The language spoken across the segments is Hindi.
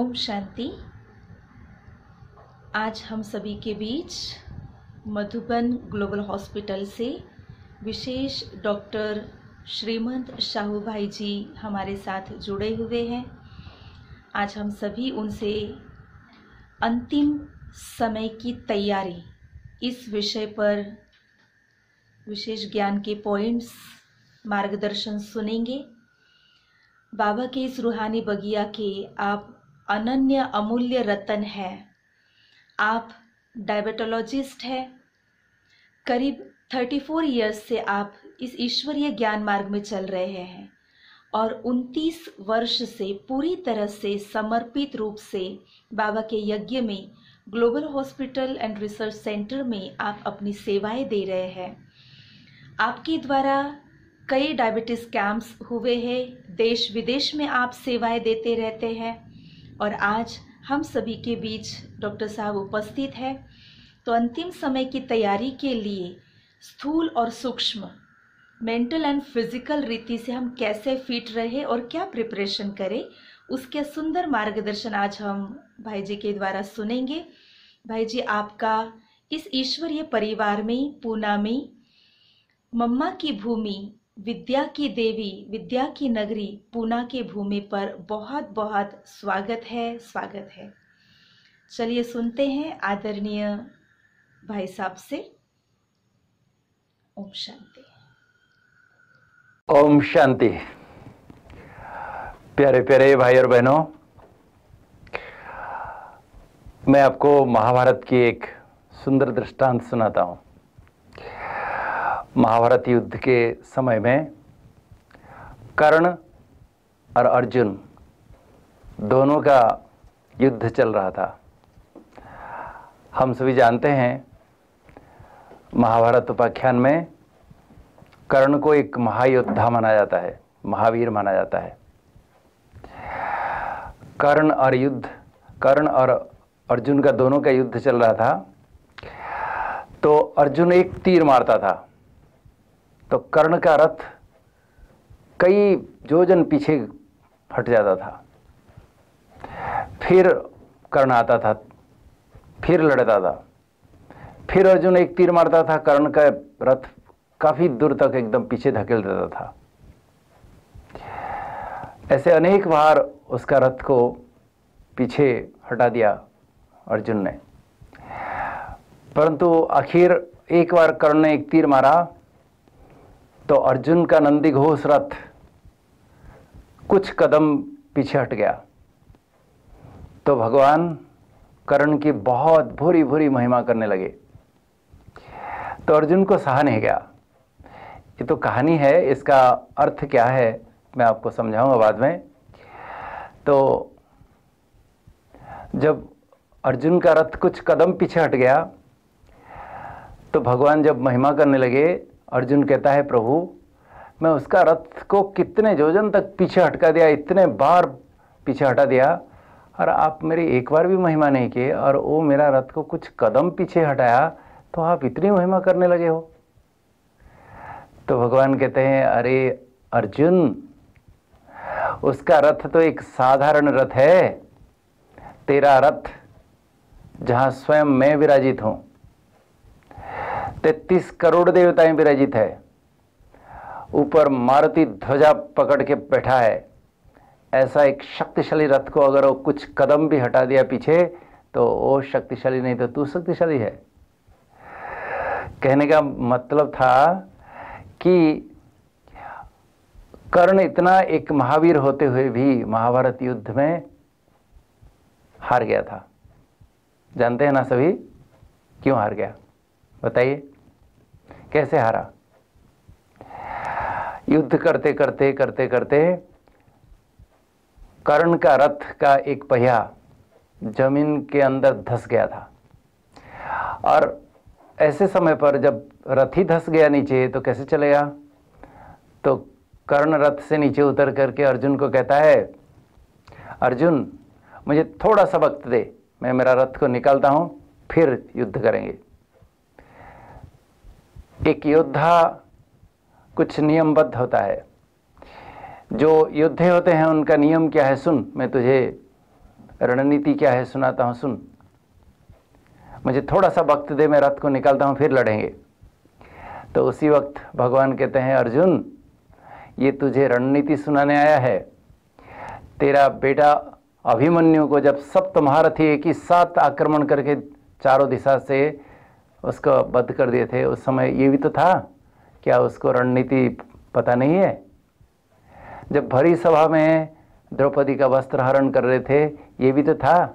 ओम शांति। आज हम सभी के बीच मधुबन ग्लोबल हॉस्पिटल से विशेष डॉक्टर श्रीमंत शाहू भाई जी हमारे साथ जुड़े हुए हैं। आज हम सभी उनसे अंतिम समय की तैयारी इस विषय पर विशेष ज्ञान के पॉइंट्स मार्गदर्शन सुनेंगे। बाबा के इस रूहानी बगिया के आप अनन्य अमूल्य रतन है। आप डायबिटोलॉजिस्ट हैं। करीब 34 इयर्स से आप इस ईश्वरीय ज्ञान मार्ग में चल रहे हैं और 29 वर्ष से पूरी तरह से समर्पित रूप से बाबा के यज्ञ में global hospital and research centre में आप अपनी सेवाएं दे रहे हैं। आपके द्वारा कई डायबिटीज कैंप्स हुए हैं, देश विदेश में आप सेवाएं देते रहते हैं और आज हम सभी के बीच डॉक्टर साहब उपस्थित हैं। तो अंतिम समय की तैयारी के लिए स्थूल और सूक्ष्म मेंटल एंड फिजिकल रीति से हम कैसे फिट रहे और क्या प्रिपरेशन करें, उसके सुंदर मार्गदर्शन आज हम भाई जी के द्वारा सुनेंगे। भाई जी, आपका इस ईश्वरीय परिवार में, पूना में, मम्मा की भूमि, विद्या की देवी, विद्या की नगरी पूना की भूमि पर बहुत बहुत स्वागत है। चलिए सुनते हैं आदरणीय भाई साहब से। ओम शांति। ओम शांति। प्यारे प्यारे भाई और बहनों, मैं आपको महाभारत की एक सुंदर दृष्टांत सुनाता हूं। महाभारत युद्ध के समय में कर्ण और अर्जुन दोनों का युद्ध चल रहा था। हम सभी जानते हैं महाभारत उपाख्यान में कर्ण को एक महायोद्धा माना जाता है, महावीर माना जाता है। कर्ण और अर्जुन का दोनों का युद्ध चल रहा था। तो अर्जुन एक तीर मारता था तो कर्ण का रथ कई योजन पीछे हट जाता था। फिर कर्ण आता था, फिर लड़ता था, फिर अर्जुन एक तीर मारता था, कर्ण का रथ काफी दूर तक एकदम पीछे धकेल देता था। ऐसे अनेक बार उसका रथ को पीछे हटा दिया अर्जुन ने, परंतु आखिर एक बार कर्ण ने एक तीर मारा तो अर्जुन का नंदीघोष रथ कुछ कदम पीछे हट गया। तो भगवान कर्ण की बहुत भूरी भूरी महिमा करने लगे। तो अर्जुन को सहा नहीं गया। ये तो कहानी है, इसका अर्थ क्या है मैं आपको समझाऊंगा बाद में। तो जब अर्जुन का रथ कुछ कदम पीछे हट गया तो भगवान जब महिमा करने लगे, अर्जुन कहता है, प्रभु मैं उसका रथ को कितने योजन तक पीछे हटका दिया, इतने बार पीछे हटा दिया और आप मेरी एक बार भी महिमा नहीं की और वो मेरा रथ को कुछ कदम पीछे हटाया तो आप इतनी महिमा करने लगे हो। तो भगवान कहते हैं, अरे अर्जुन, उसका रथ तो एक साधारण रथ है। तेरा रथ जहां स्वयं मैं विराजित हूं, 33 करोड़ देवताएं विराजित है, ऊपर मारुति ध्वजा पकड़ के बैठा है, ऐसा एक शक्तिशाली रथ को अगर वो कुछ कदम भी हटा दिया पीछे तो वो शक्तिशाली नहीं तो तू शक्तिशाली है। कहने का मतलब था कि कर्ण इतना एक महावीर होते हुए भी महाभारत युद्ध में हार गया था। जानते हैं ना सभी क्यों हार गया? बताइए कैसे हारा? युद्ध करते करते कर्ण का रथ का एक पहिया जमीन के अंदर धंस गया था। और ऐसे समय पर जब रथ ही धंस गया नीचे तो कैसे चलेगा? तो कर्ण रथ से नीचे उतर करके अर्जुन को कहता है, अर्जुन मुझे थोड़ा सा वक्त दे, मैं मेरा रथ को निकालता हूं, फिर युद्ध करेंगे। एक योद्धा कुछ नियमबद्ध होता है। जो योद्धे होते हैं उनका नियम क्या है, सुन मैं तुझे रणनीति क्या है सुनाता हूँ, सुन। मुझे थोड़ा सा वक्त दे, मैं रथ को निकालता हूँ, फिर लड़ेंगे। तो उसी वक्त भगवान कहते हैं, अर्जुन ये तुझे रणनीति सुनाने आया है। तेरा बेटा अभिमन्यु को जब सप्त महारथी एक ही साथ आक्रमण करके चारों दिशा से उसको वध कर दिए थे, उस समय ये भी तो था। क्या उसको रणनीति पता नहीं है? जब भरी सभा में द्रौपदी का वस्त्र हरण कर रहे थे, ये भी तो था।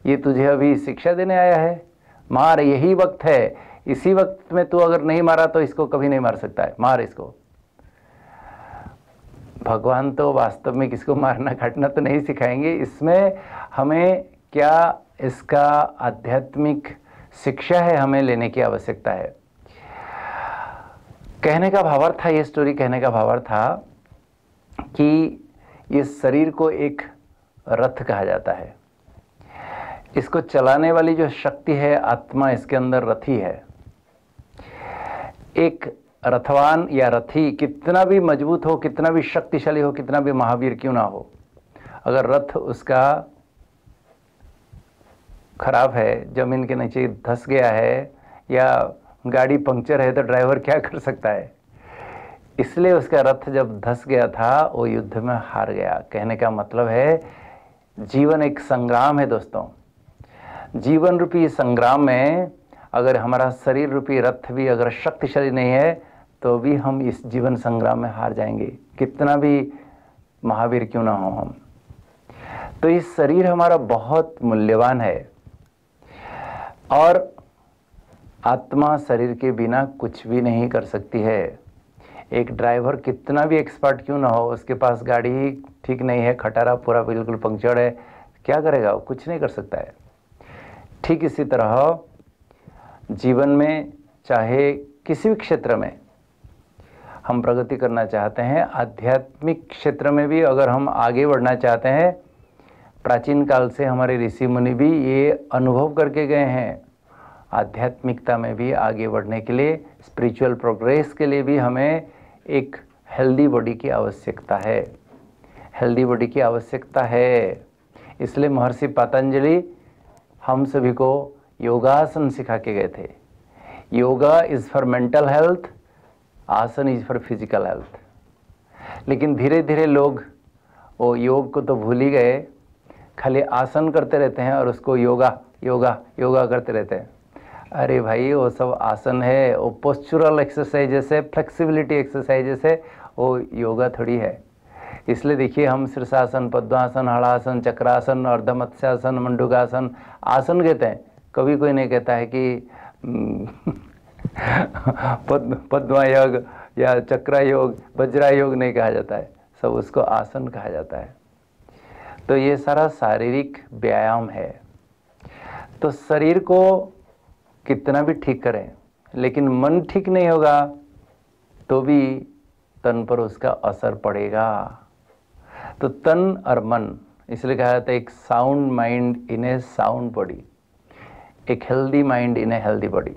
ये तुझे अभी शिक्षा देने आया है, मार, यही वक्त है। इसी वक्त में तू अगर नहीं मारा तो इसको कभी नहीं मार सकता है, मार इसको। भगवान तो वास्तव में किसको मारना काटना तो नहीं सिखाएंगे, इसमें हमें क्या इसका आध्यात्मिक शिक्षा है, हमें लेने की आवश्यकता है। कहने का भावार्थ था, ये स्टोरी कहने का भावार्थ था कि ये शरीर को एक रथ कहा जाता है। इसको चलाने वाली जो शक्ति है, आत्मा इसके अंदर रथी है। एक रथवान या रथी कितना भी मजबूत हो, कितना भी शक्तिशाली हो, कितना भी महावीर क्यों ना हो, अगर रथ उसका खराब है, जमीन के नीचे धंस गया है या गाड़ी पंक्चर है, तो ड्राइवर क्या कर सकता है? इसलिए उसका रथ जब धंस गया था, वो युद्ध में हार गया। कहने का मतलब है जीवन एक संग्राम है दोस्तों। जीवन रूपी संग्राम में अगर हमारा शरीर रूपी रथ भी अगर शक्तिशाली नहीं है, तो भी हम इस जीवन संग्राम में हार जाएंगे, कितना भी महावीर क्यों ना हो हम। तो इस शरीर हमारा बहुत मूल्यवान है, और आत्मा शरीर के बिना कुछ भी नहीं कर सकती है। एक ड्राइवर कितना भी एक्सपर्ट क्यों ना हो, उसके पास गाड़ी ही ठीक नहीं है, खटारा पूरा बिल्कुल पंक्चर है, क्या करेगा वो? कुछ नहीं कर सकता है। ठीक इसी तरह जीवन में चाहे किसी भी क्षेत्र में हम प्रगति करना चाहते हैं, आध्यात्मिक क्षेत्र में भी अगर हम आगे बढ़ना चाहते हैं, प्राचीन काल से हमारे ऋषि मुनि भी ये अनुभव करके गए हैं। आध्यात्मिकता में भी आगे बढ़ने के लिए, स्पिरिचुअल प्रोग्रेस के लिए भी हमें एक हेल्दी बॉडी की आवश्यकता है, हेल्दी बॉडी की आवश्यकता है। इसलिए महर्षि पतंजलि हम सभी को योगासन सिखा के गए थे। Yoga is for mental health, आसन इज़ फॉर फिजिकल हेल्थ। लेकिन धीरे धीरे लोग वो योग को तो भूल ही गए, खाली आसन करते रहते हैं और उसको योगा योगा योगा करते रहते हैं। अरे भाई, वो सब आसन है, वो पोस्चुरल एक्सरसाइजेस है, फ्लेक्सिबिलिटी एक्सरसाइजेस है, वो योगा थोड़ी है। इसलिए देखिए, हम शीर्षासन, पद्मासन, हलासन, चक्रासन, अर्धमत्स्यासन, मंडूकासन आसन कहते हैं। कभी कोई नहीं कहता है कि पद्मा योग या चक्रा योग, वज्रा योग नहीं कहा जाता है, सब उसको आसन कहा जाता है। तो ये सारा शारीरिक व्यायाम है। तो शरीर को कितना भी ठीक करें, लेकिन मन ठीक नहीं होगा तो भी तन पर उसका असर पड़ेगा। तो तन और मन, इसलिए कहा जाता है एक sound mind in a sound body, एक healthy mind in a healthy body.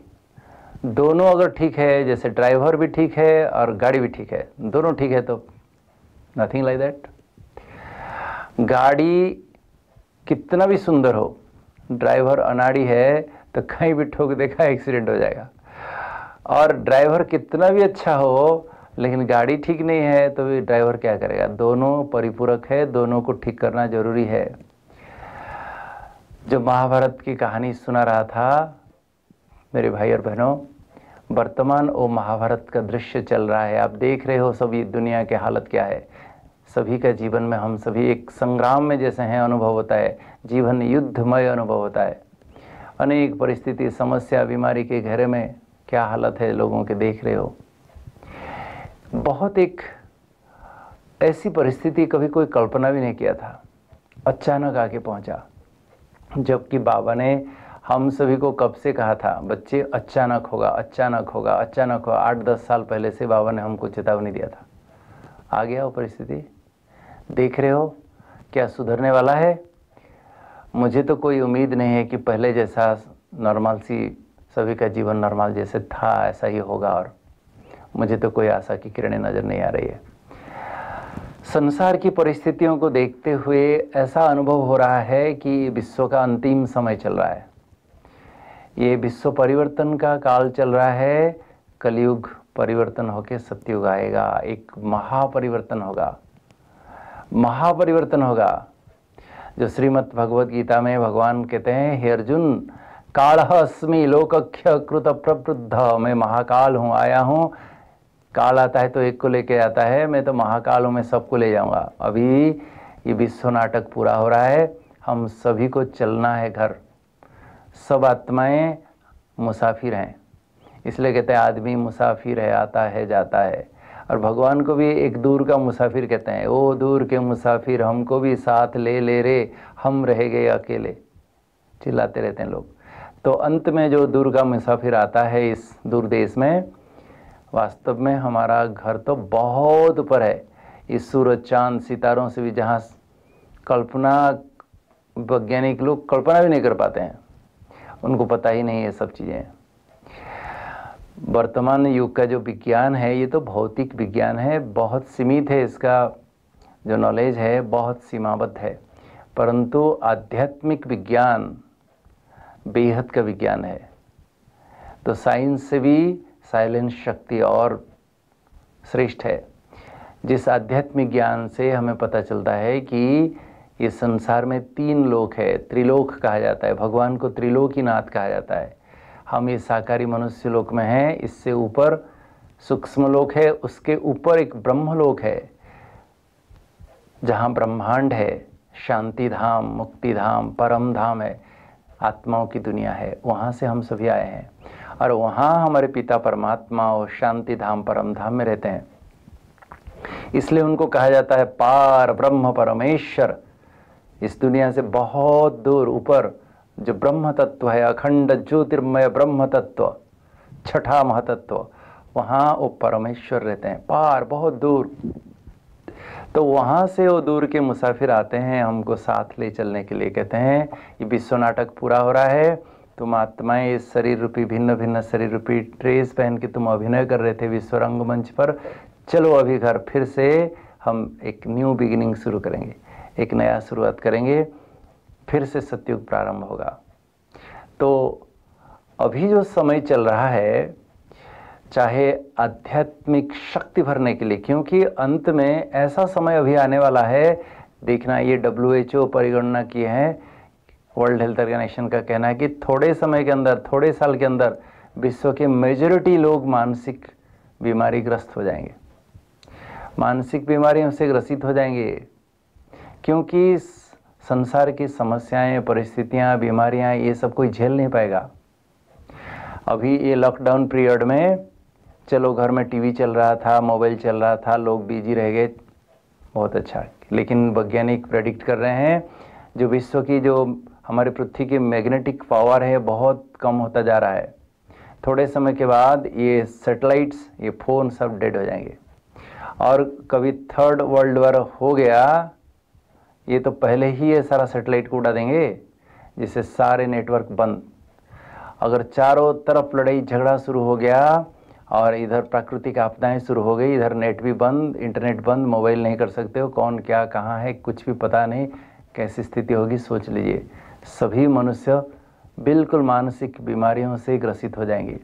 दोनों अगर ठीक है, जैसे ड्राइवर भी ठीक है और गाड़ी भी ठीक है, दोनों ठीक है तो नथिंग लाइक दैट। गाड़ी कितना भी सुंदर हो, ड्राइवर अनाड़ी है तो कहीं भी ठोक देगा, एक्सीडेंट हो जाएगा। और ड्राइवर कितना भी अच्छा हो, लेकिन गाड़ी ठीक नहीं है तो भी ड्राइवर क्या करेगा? दोनों परिपूरक है, दोनों को ठीक करना जरूरी है। जो महाभारत की कहानी सुना रहा था मेरे भाई और बहनों, वर्तमान वो महाभारत का दृश्य चल रहा है। आप देख रहे हो सभी दुनिया की हालत क्या है। सभी का जीवन में, हम सभी एक संग्राम में जैसे हैं, अनुभव होता है। जीवन युद्धमय अनुभव होता है। अनेक परिस्थिति, समस्या, बीमारी के घेरे में क्या हालत है लोगों के, देख रहे हो। बहुत एक ऐसी परिस्थिति कभी कोई कल्पना भी नहीं किया था, अचानक आके पहुंचा। जबकि बाबा ने हम सभी को कब से कहा था, बच्चे अचानक होगा, अचानक होगा, अचानक होगा। 8-10 साल पहले से बाबा ने हमको चेतावनी दिया था। आ गया वो परिस्थिति, देख रहे हो क्या सुधरने वाला है। मुझे तो कोई उम्मीद नहीं है कि पहले जैसा नॉर्मल सी सभी का जीवन नॉर्मल जैसे था ऐसा ही होगा, और मुझे तो कोई आशा की किरणें नज़र नहीं आ रही है। संसार की परिस्थितियों को देखते हुए ऐसा अनुभव हो रहा है कि विश्व का अंतिम समय चल रहा है। ये विश्व परिवर्तन का काल चल रहा है। कलयुग परिवर्तन होके सतयुग आएगा, एक महापरिवर्तन होगा, महापरिवर्तन होगा। जो श्रीमद् भगवद गीता में भगवान कहते हैं, हे अर्जुन, कालः अस्मि लोकख्य कृत प्रवृद्ध, मैं महाकाल हूँ, आया हूँ। काल आता है तो एक को लेके आता है, मैं तो महाकाल हूँ, मैं सबको ले जाऊंगा। अभी ये विश्व नाटक पूरा हो रहा है, हम सभी को चलना है घर। सब आत्माएं मुसाफिर हैं, इसलिए कहते हैं आदमी मुसाफिर है, आता है जाता है। और भगवान को भी एक दूर का मुसाफिर कहते हैं, ओ दूर के मुसाफिर हमको भी साथ ले ले रे, हम रह गए अकेले, चिल्लाते रहते हैं लोग। तो अंत में जो दूर का मुसाफिर आता है इस दूर देश में, वास्तव में हमारा घर तो बहुत ऊपर है, इस सूरज चांद सितारों से भी, जहाँ कल्पना वैज्ञानिक लोग कल्पना भी नहीं कर पाते हैं, उनको पता ही नहीं ये सब चीज़ें। वर्तमान युग का जो विज्ञान है ये तो भौतिक विज्ञान है, बहुत सीमित है, इसका जो नॉलेज है बहुत सीमाबद्ध है। परंतु आध्यात्मिक विज्ञान बेहद का विज्ञान है। तो साइंस से भी साइलेंस शक्ति और श्रेष्ठ है। जिस आध्यात्मिक ज्ञान से हमें पता चलता है कि ये संसार में 3 लोक है, त्रिलोक कहा जाता है, भगवान को त्रिलोकीनाथ कहा जाता है। हम ये साकारी मनुष्य लोक में हैं, इससे ऊपर सूक्ष्म लोक है, उसके ऊपर एक ब्रह्मलोक है जहाँ ब्रह्मांड है, शांति धाम, मुक्ति धाम, परम धाम है, आत्माओं की दुनिया है। वहाँ से हम सभी आए हैं और वहाँ हमारे पिता परमात्मा और शांति धाम परम धाम में रहते हैं। इसलिए उनको कहा जाता है पार ब्रह्म परमेश्वर। इस दुनिया से बहुत दूर ऊपर जो ब्रह्म तत्व है, अखंड ज्योतिर्मय ब्रह्म तत्व, छठा महातत्व, वहाँ वो परमेश्वर रहते हैं, पार बहुत दूर। तो वहाँ से वो दूर के मुसाफिर आते हैं हमको साथ ले चलने के लिए। कहते हैं ये विश्व नाटक पूरा हो रहा है, तुम आत्माएं इस शरीर रूपी भिन्न भिन्न शरीर रूपी ड्रेस पहन के तुम अभिनय कर रहे थे विश्व रंगमंच पर, चलो अभी घर फिर से हम एक न्यू बिगिनिंग शुरू करेंगे, एक नया शुरुआत करेंगे, फिर से सतयुग प्रारंभ होगा। तो अभी जो समय चल रहा है, चाहे आध्यात्मिक शक्ति भरने के लिए, क्योंकि अंत में ऐसा समय अभी आने वाला है, देखना ये WHO परिगणना की है, वर्ल्ड हेल्थ ऑर्गेनाइजेशन का कहना है कि थोड़े समय के अंदर, थोड़े साल के अंदर विश्व के मेजॉरिटी लोग मानसिक बीमारी ग्रस्त हो जाएंगे, मानसिक बीमारियों से ग्रसित हो जाएंगे, क्योंकि संसार की समस्याएं, परिस्थितियां, बीमारियां, ये सब कोई झेल नहीं पाएगा। अभी ये लॉकडाउन पीरियड में चलो घर में टीवी चल रहा था, मोबाइल चल रहा था, लोग बिजी रह गए, बहुत अच्छा। लेकिन वैज्ञानिक प्रेडिक्ट कर रहे हैं जो विश्व की, जो हमारे पृथ्वी की मैग्नेटिक पावर है, बहुत कम होता जा रहा है। थोड़े समय के बाद ये सैटेलाइट्स, ये फ़ोन सब डेड हो जाएंगे। और कभी 3rd वर्ल्ड वॉर हो गया, ये तो पहले ही ये सारा सैटेलाइट को उड़ा देंगे, जिससे सारे नेटवर्क बंद। अगर चारों तरफ लड़ाई झगड़ा शुरू हो गया और इधर प्राकृतिक आपदाएं शुरू हो गई, इधर नेट भी बंद, इंटरनेट बंद, मोबाइल नहीं कर सकते हो, कौन क्या कहाँ है कुछ भी पता नहीं, कैसी स्थिति होगी सोच लीजिए। सभी मनुष्य बिल्कुल मानसिक बीमारियों से ग्रसित हो जाएंगे।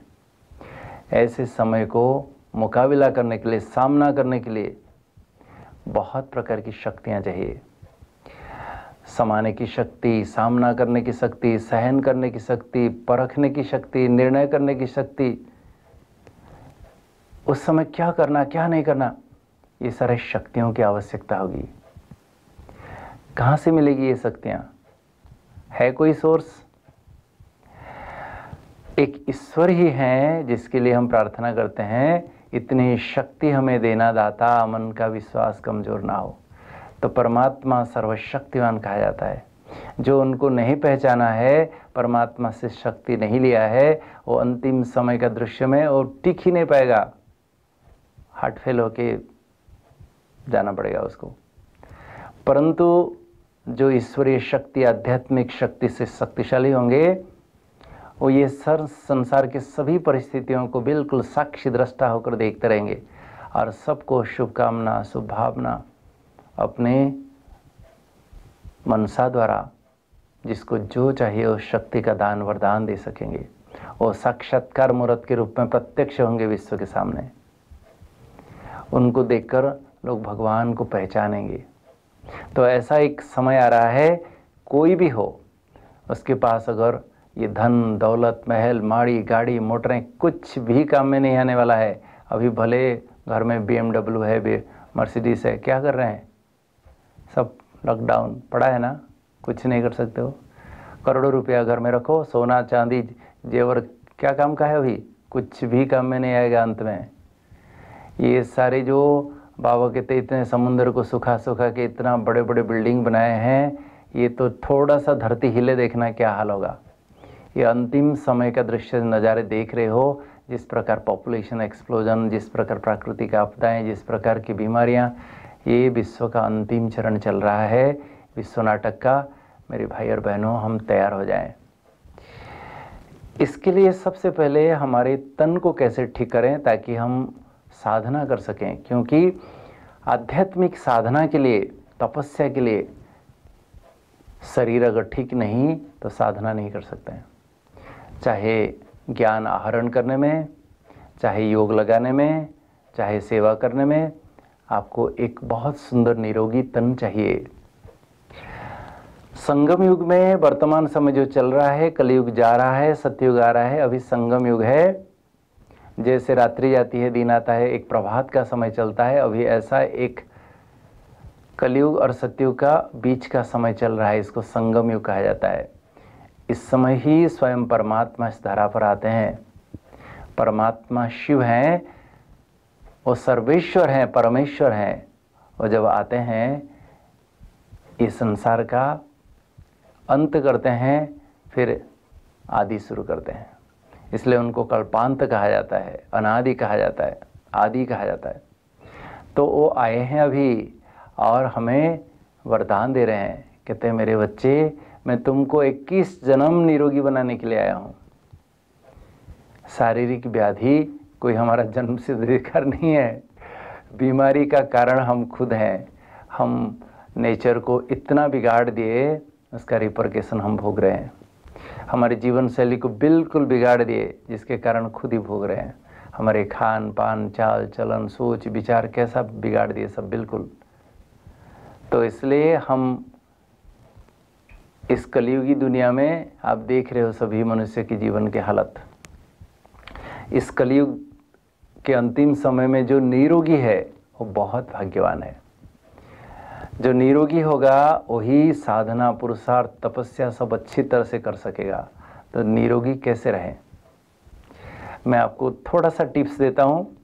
ऐसे समय को मुकाबला करने के लिए, सामना करने के लिए बहुत प्रकार की शक्तियाँ चाहिए। समाने की शक्ति, सामना करने की शक्ति, सहन करने की शक्ति, परखने की शक्ति, निर्णय करने की शक्ति, उस समय क्या करना क्या नहीं करना, ये सारे शक्तियों की आवश्यकता होगी। कहाँ से मिलेगी ये शक्तियाँ? है कोई सोर्स? एक ईश्वर ही है जिसके लिए हम प्रार्थना करते हैं, इतनी शक्ति हमें देना दाता, मन का विश्वास कमजोर ना हो। तो परमात्मा सर्वशक्तिवान कहा जाता है। जो उनको नहीं पहचाना है, परमात्मा से शक्ति नहीं लिया है, वो अंतिम समय का दृश्य में और टिक ही नहीं पाएगा, हार्ट फेल होके जाना पड़ेगा उसको। परंतु जो ईश्वरीय शक्ति, आध्यात्मिक शक्ति से शक्तिशाली होंगे, वो ये संसार के सभी परिस्थितियों को बिल्कुल साक्षी दृष्टा होकर देखते रहेंगे और सबको शुभकामना, शुभ भावना अपने मनसा द्वारा जिसको जो चाहिए उस शक्ति का दान वरदान दे सकेंगे। वो साक्षात्कार मूर्त के रूप में प्रत्यक्ष होंगे विश्व के सामने। उनको देखकर लोग भगवान को पहचानेंगे। तो ऐसा एक समय आ रहा है, कोई भी हो उसके पास अगर ये धन दौलत महल माड़ी गाड़ी मोटरें कुछ भी काम में नहीं आने वाला है। अभी भले घर में BMW है, मर्सिडीज है, क्या कर रहे हैं सब? लॉकडाउन पड़ा है ना, कुछ नहीं कर सकते हो। करोड़ों रुपया घर में रखो, सोना चांदी जेवर क्या काम का है? अभी कुछ भी काम में नहीं आएगा अंत में। ये सारे जो बाबा कहते इतने समुद्र को सुखा सुखा के इतना बड़े बड़े बिल्डिंग बनाए हैं, ये तो थोड़ा सा धरती हिले देखना क्या हाल होगा। ये अंतिम समय का दृश्य नज़ारे देख रहे हो, जिस प्रकार पॉपुलेशन एक्सप्लोजन, जिस प्रकार प्राकृतिक आपदाएं, जिस प्रकार की बीमारियां, ये विश्व का अंतिम चरण चल रहा है विश्व नाटक का। मेरे भाई और बहनों, हम तैयार हो जाएं। इसके लिए सबसे पहले हमारे तन को कैसे ठीक करें ताकि हम साधना कर सकें, क्योंकि आध्यात्मिक साधना के लिए, तपस्या के लिए शरीर अगर ठीक नहीं तो साधना नहीं कर सकते हैं। चाहे ज्ञान आहरण करने में, चाहे योग लगाने में, चाहे सेवा करने में, आपको एक बहुत सुंदर निरोगी तन चाहिए। संगम युग में वर्तमान समय जो चल रहा है, कलयुग जा रहा है, सतयुग आ रहा है, अभी संगम युग है। जैसे रात्रि जाती है दिन आता है, एक प्रभात का समय चलता है, अभी ऐसा एक कलयुग और सतयुग का बीच का समय चल रहा है। इसको संगम युग कहा जाता है। इस समय ही स्वयं परमात्मा इस धरा पर आते हैं। परमात्मा शिव हैं, वो सर्वेश्वर हैं, परमेश्वर हैं। और जब आते हैं इस संसार का अंत करते हैं, फिर आदि शुरू करते हैं। इसलिए उनको कल्पांत कहा जाता है, अनादि कहा जाता है, आदि कहा जाता है। तो वो आए हैं अभी और हमें वरदान दे रहे हैं। कहते हैं मेरे बच्चे, मैं तुमको 21 जन्म निरोगी बनाने के लिए आया हूँ। शारीरिक व्याधि कोई हमारा जन्म सिद्ध अधिकार नहीं है। बीमारी का कारण हम खुद हैं। हम नेचर को इतना बिगाड़ दिए, उसका रिपरकेशन हम भोग रहे हैं। हमारी जीवन शैली को बिल्कुल बिगाड़ दिए, जिसके कारण खुद ही भोग रहे हैं। हमारे खान पान चाल चलन सोच विचार कैसा बिगाड़ दिए सब बिल्कुल। तो इसलिए हम इस कलयुगी दुनिया में आप देख रहे हो सभी मनुष्य की जीवन की हालत। इस कलयुग के अंतिम समय में जो निरोगी है वो बहुत भाग्यवान है। जो निरोगी होगा वही साधना पुरुषार्थ तपस्या सब अच्छी तरह से कर सकेगा। तो निरोगी कैसे रहें, मैं आपको थोड़ा सा टिप्स देता हूँ।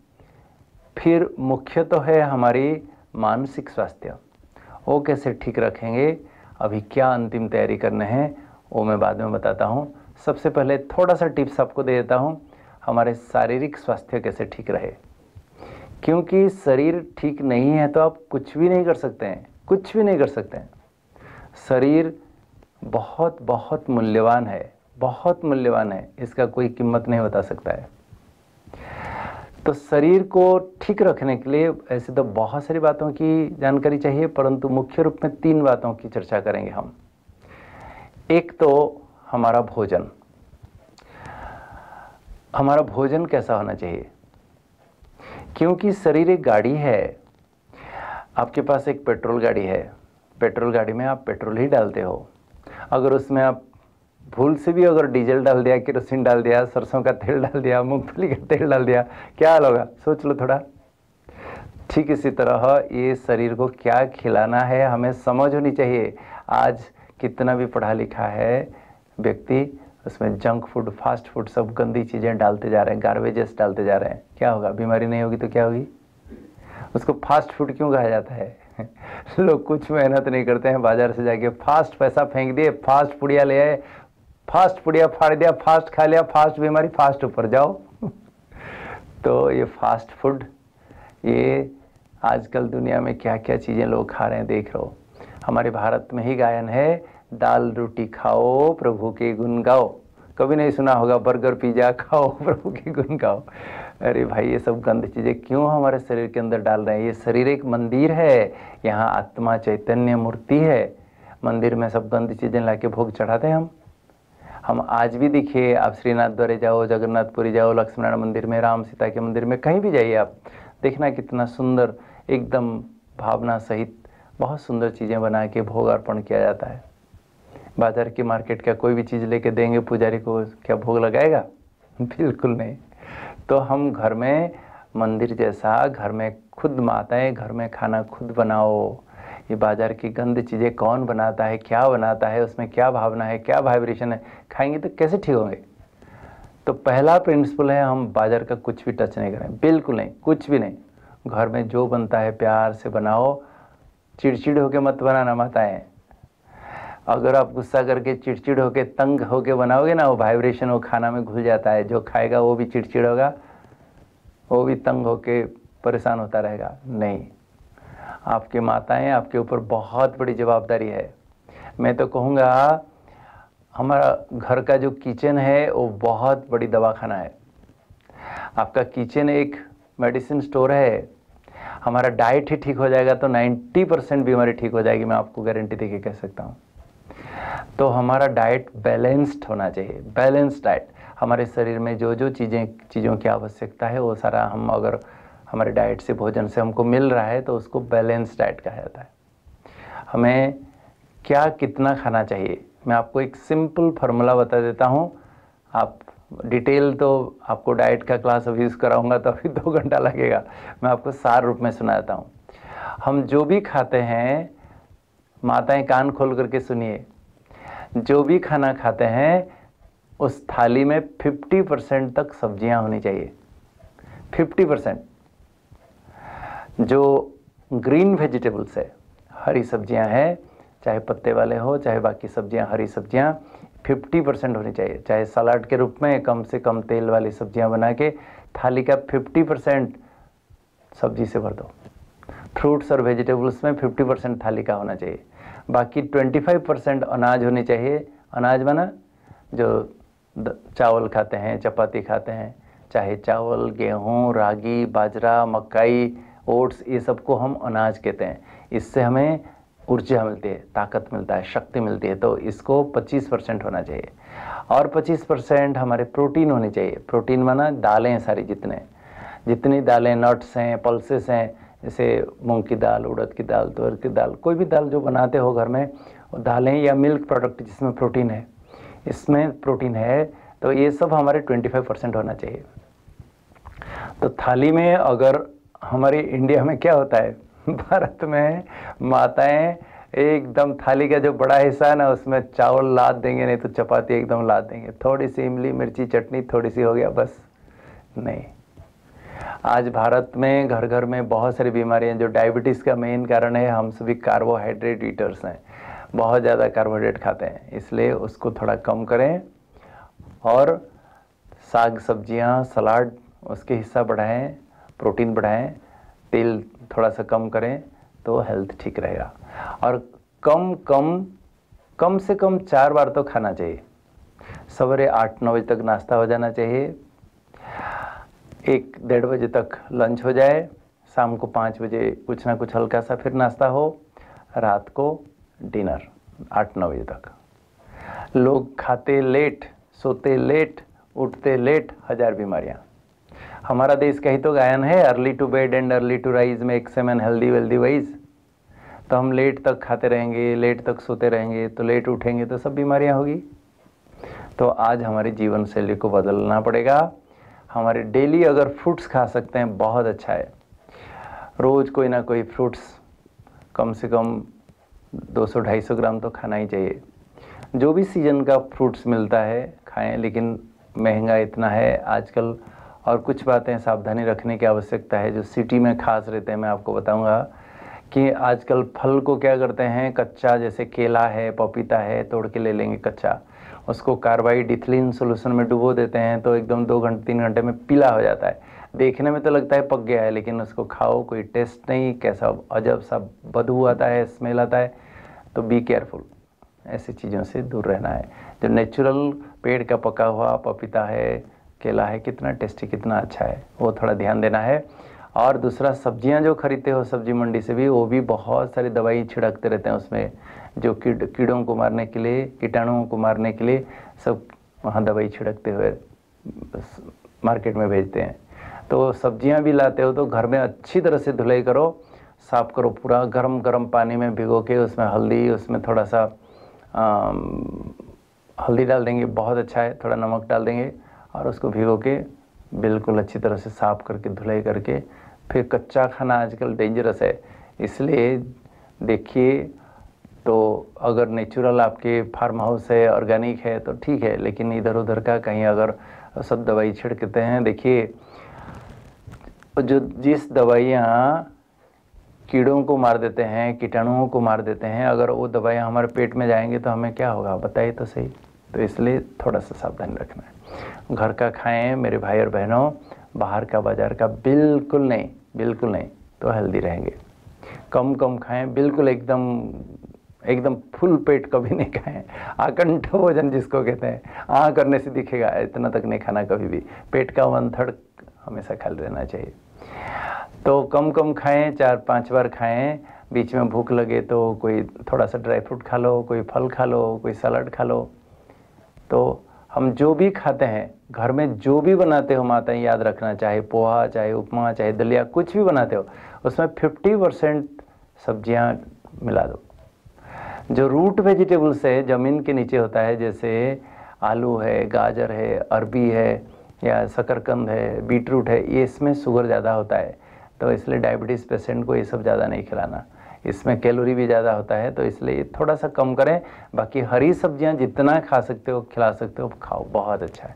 फिर मुख्य तो है हमारी मानसिक स्वास्थ्य, वो कैसे ठीक रखेंगे, अभी क्या अंतिम तैयारी करने हैं वो मैं बाद में बताता हूँ। सबसे पहले थोड़ा सा टिप्स आपको दे देता हूँ, हमारे शारीरिक स्वास्थ्य कैसे ठीक रहे। क्योंकि शरीर ठीक नहीं है तो आप कुछ भी नहीं कर सकते हैं, कुछ भी नहीं कर सकते हैं। शरीर बहुत बहुत मूल्यवान है, बहुत मूल्यवान है, इसका कोई कीमत नहीं बता सकता है। तो शरीर को ठीक रखने के लिए ऐसे तो बहुत सारी बातों की जानकारी चाहिए, परंतु मुख्य रूप में 3 बातों की चर्चा करेंगे हम। एक तो हमारा भोजन। हमारा भोजन कैसा होना चाहिए, क्योंकि शरीर एक गाड़ी है। आपके पास एक पेट्रोल गाड़ी है, पेट्रोल गाड़ी में आप पेट्रोल ही डालते हो। अगर उसमें आप भूल से भी अगर डीजल डाल दिया, केरोसिन डाल दिया, सरसों का तेल डाल दिया, मूंगफली का तेल डाल दिया, क्या हाल होगा, सोच लो थोड़ा। ठीक इसी तरह ये शरीर को क्या खिलाना है हमें समझ होनी चाहिए। आज कितना भी पढ़ा लिखा है व्यक्ति, उसमें जंक फूड फास्ट फूड सब गंदी चीज़ें डालते जा रहे हैं, गार्बेजेस डालते जा रहे हैं। क्या होगा, बीमारी नहीं होगी तो क्या होगी। उसको फास्ट फूड क्यों कहा जाता है लोग कुछ मेहनत नहीं करते हैं, बाजार से जाके फास्ट पैसा फेंक दिए, फास्ट पुड़िया ले आए, फास्ट पुड़िया फाड़ दिया, फास्ट खा लिया, फास्ट बीमारी, फास्ट ऊपर जाओ तो ये फास्ट फूड, ये आजकल दुनिया में क्या क्या चीज़ें लोग खा रहे हैं देख रहे हो। हमारे भारत में ही गायन है, दाल रोटी खाओ प्रभु के गुण गाओ, कभी नहीं सुना होगा बर्गर पिज्ज़ा खाओ प्रभु की गुण गाओ। अरे भाई ये सब गंद चीज़ें क्यों हमारे शरीर के अंदर डाल रहे हैं? ये शरीर एक मंदिर है, यहाँ आत्मा चैतन्य मूर्ति है। मंदिर में सब गंद चीज़ें लाके भोग चढ़ाते हैं हम आज भी देखिए, आप श्रीनाथ द्वारे जाओ, जगन्नाथपुरी जाओ, लक्ष्मण मंदिर में, राम सीता के मंदिर में, कहीं भी जाइए आप देखना कितना सुंदर एकदम भावना सहित बहुत सुंदर चीज़ें बना के भोग अर्पण किया जाता है। बाजार की मार्केट का कोई भी चीज़ लेके देंगे पुजारी को, क्या भोग लगाएगा? बिल्कुल नहीं। तो हम घर में मंदिर जैसा, घर में खुद माताएं घर में खाना खुद बनाओ। ये बाजार की गंद चीज़ें कौन बनाता है, क्या बनाता है, उसमें क्या भावना है, क्या वाइब्रेशन है, खाएंगे तो कैसे ठीक होंगे? तो पहला प्रिंसिपल है, हम बाजार का कुछ भी टच नहीं करें, बिल्कुल नहीं, कुछ भी नहीं। घर में जो बनता है प्यार से बनाओ, चिड़चिड़ होके मत बनाना माताएं। अगर आप गुस्सा करके चिड़चिड़ होके तंग होके बनाओगे ना, वो वाइब्रेशन वो खाना में घुल जाता है। जो खाएगा वो भी चिड़चिड़ होगा, वो भी तंग होके परेशान होता रहेगा। नहीं, आपके माताएं, आपके ऊपर बहुत बड़ी जवाबदारी है। मैं तो कहूँगा हमारा घर का जो किचन है वो बहुत बड़ी दवाखाना है। आपका किचन एक मेडिसिन स्टोर है। हमारा डाइट ही ठीक हो जाएगा तो 90% बीमारी ठीक हो जाएगी, मैं आपको गारंटी देके कह सकता हूँ। तो हमारा डाइट बैलेंस्ड होना चाहिए, बैलेंस्ड डाइट। हमारे शरीर में जो जो चीज़ों की आवश्यकता है वो सारा हम अगर हमारे डाइट से, भोजन से हमको मिल रहा है तो उसको बैलेंस डाइट कहा जाता है। हमें क्या कितना खाना चाहिए, मैं आपको एक सिंपल फार्मूला बता देता हूँ। आप डिटेल तो आपको डाइट का क्लास अभी यूज़ कराऊंगा तो अभी 2 घंटा लगेगा। मैं आपको सार रूप में सुनाता हूँ। हम जो भी खाते हैं, माताएं कान खोल करके सुनिए, जो भी खाना खाते हैं उस थाली में 50% तक सब्जियां होनी चाहिए। 50% जो ग्रीन वेजिटेबल्स है, हरी सब्जियां हैं, चाहे पत्ते वाले हो चाहे बाकी सब्जियां, हरी सब्जियां 50% होनी चाहिए। चाहे सलाद के रूप में कम से कम तेल वाली सब्जियां बना के थाली का 50% सब्जी से भर दो। फ्रूट्स और वेजिटेबल्स में 50% थाली का होना चाहिए। बाकी 25% अनाज होनी चाहिए। अनाज बना जो चावल खाते हैं, चपाती खाते हैं, चाहे चावल, गेहूँ, रागी, बाजरा, मकई, ओट्स, ये सबको हम अनाज कहते हैं। इससे हमें ऊर्जा मिलती है, ताकत मिलता है, शक्ति मिलती है। तो इसको 25% होना चाहिए। और 25% हमारे प्रोटीन होनी चाहिए। प्रोटीन माना दालें सारी, जितनी दालें, नट्स हैं, पल्सेस हैं, जैसे मूंग की दाल, उड़द की दाल, तुअर की दाल, कोई भी दाल जो बनाते हो घर में, वो दालें या मिल्क प्रोडक्ट जिसमें प्रोटीन है, इसमें प्रोटीन है, तो ये सब हमारे 25% होना चाहिए। तो थाली में अगर हमारे इंडिया में क्या होता है, भारत में माताएं एकदम थाली का जो बड़ा हिस्सा है ना, उसमें चावल लाद देंगे, नहीं तो चपाती एकदम लाद देंगे, थोड़ी सी इमली मिर्ची चटनी थोड़ी सी हो गया बस। नहीं, आज भारत में घर घर में बहुत सारी बीमारियां, जो डायबिटीज़ का मेन कारण है, हम सभी कार्बोहाइड्रेट ईटर्स हैं, बहुत ज़्यादा कार्बोहाइड्रेट खाते हैं, इसलिए उसको थोड़ा कम करें। और साग सब्जियां, सलाद, उसके हिस्सा बढ़ाएं, प्रोटीन बढ़ाएं, तेल थोड़ा सा कम करें तो हेल्थ ठीक रहेगा। और कम से कम 4 बार तो खाना चाहिए। सवेरे 8-9 बजे तक नाश्ता हो जाना चाहिए, 1-1:30 बजे तक लंच हो जाए, शाम को 5 बजे कुछ ना कुछ हल्का सा फिर नाश्ता हो, रात को डिनर 8-9 बजे तक। लोग खाते लेट, सोते लेट, उठते लेट, 1000 बीमारियां। हमारा देश का ही तो गायन है, early to bed and early to rise makes a man healthy wealthy wise. तो हम लेट तक खाते रहेंगे, लेट तक सोते रहेंगे, तो लेट उठेंगे तो सब बीमारियां होगी। तो आज हमारी जीवन शैली को बदलना पड़ेगा। हमारे डेली अगर फ्रूट्स खा सकते हैं बहुत अच्छा है। रोज़ कोई ना कोई फ्रूट्स कम से कम 200-250 ग्राम तो खाना ही चाहिए। जो भी सीजन का फ्रूट्स मिलता है खाएं, लेकिन महंगा इतना है आजकल। और कुछ बातें सावधानी रखने की आवश्यकता है जो सिटी में खास रहते हैं। मैं आपको बताऊंगा कि आजकल फल को क्या करते हैं, कच्चा, जैसे केला है, पपीता है, तोड़ के ले लेंगे कच्चा, उसको कार्बाइड इथिलीन सोल्यूशन में डुबो देते हैं, तो एकदम 2-3 घंटे में पीला हो जाता है। देखने में तो लगता है पक गया है, लेकिन उसको खाओ, कोई टेस्ट नहीं, कैसा अजब सा बदबू आता है, स्मेल आता है। तो बी केयरफुल, ऐसी चीज़ों से दूर रहना है। जो नेचुरल पेड़ का पका हुआ पपीता है, केला है, कितना टेस्टी, कितना अच्छा है, वो थोड़ा ध्यान देना है। और दूसरा, सब्जियां जो खरीदते हो सब्जी मंडी से भी, वो भी बहुत सारी दवाई छिड़कते रहते हैं उसमें, जो कीड़ों को मारने के लिए, कीटाणुओं को मारने के लिए सब वहाँ दवाई छिड़कते हुए मार्केट में भेजते हैं। तो सब्जियां भी लाते हो तो घर में अच्छी तरह से धुलाई करो, साफ़ करो, पूरा गरम गरम पानी में भिगो के उसमें हल्दी, उसमें थोड़ा सा हल्दी डाल देंगे, बहुत अच्छा है, थोड़ा नमक डाल देंगे और उसको भिगो के बिल्कुल अच्छी तरह से साफ़ करके धुलाई करके, फिर कच्चा खाना आजकल डेंजरस है, इसलिए देखिए। तो अगर नेचुरल आपके फार्म हाउस है, ऑर्गेनिक है तो ठीक है, लेकिन इधर उधर का कहीं अगर सब दवाई छिड़कते हैं, देखिए जो जिस दवाइयाँ कीड़ों को मार देते हैं, कीटाणुओं को मार देते हैं, अगर वो दवाइयाँ हमारे पेट में जाएंगी तो हमें क्या होगा बताइए तो सही। तो इसलिए थोड़ा सा सावधानी रखना है। घर का खाएं मेरे भाई और बहनों, बाहर का बाजार का बिल्कुल नहीं, बिल्कुल नहीं, तो हेल्दी रहेंगे। कम कम खाएं, बिल्कुल एकदम फुल पेट कभी नहीं खाएं। आकंठ भोजन जिसको कहते हैं, करने से दिखेगा, इतना तक नहीं खाना कभी भी। पेट का 1/3 हमेशा खाली रहना चाहिए। तो कम कम खाएं, 4-5 बार खाएं। बीच में भूख लगे तो कोई थोड़ा सा ड्राई फ्रूट खा लो, कोई फल खा लो, कोई सलाद खा लो। तो हम जो भी खाते हैं, घर में जो भी बनाते हो माता, याद रखना, चाहे पोहा, चाहे उपमा, चाहे दलिया, कुछ भी बनाते हो, उसमें 50% सब्जियां मिला दो। जो रूट वेजिटेबल्स है, ज़मीन के नीचे होता है, जैसे आलू है, गाजर है, अरबी है, या शकरकंद है, बीटरूट है, ये इसमें शुगर ज़्यादा होता है, तो इसलिए डायबिटीज़ पेशेंट को ये सब ज़्यादा नहीं खिलाना। इसमें कैलोरी भी ज़्यादा होता है, तो इसलिए थोड़ा सा कम करें। बाकी हरी सब्जियां जितना खा सकते हो, खिला सकते हो, खाओ, बहुत अच्छा है,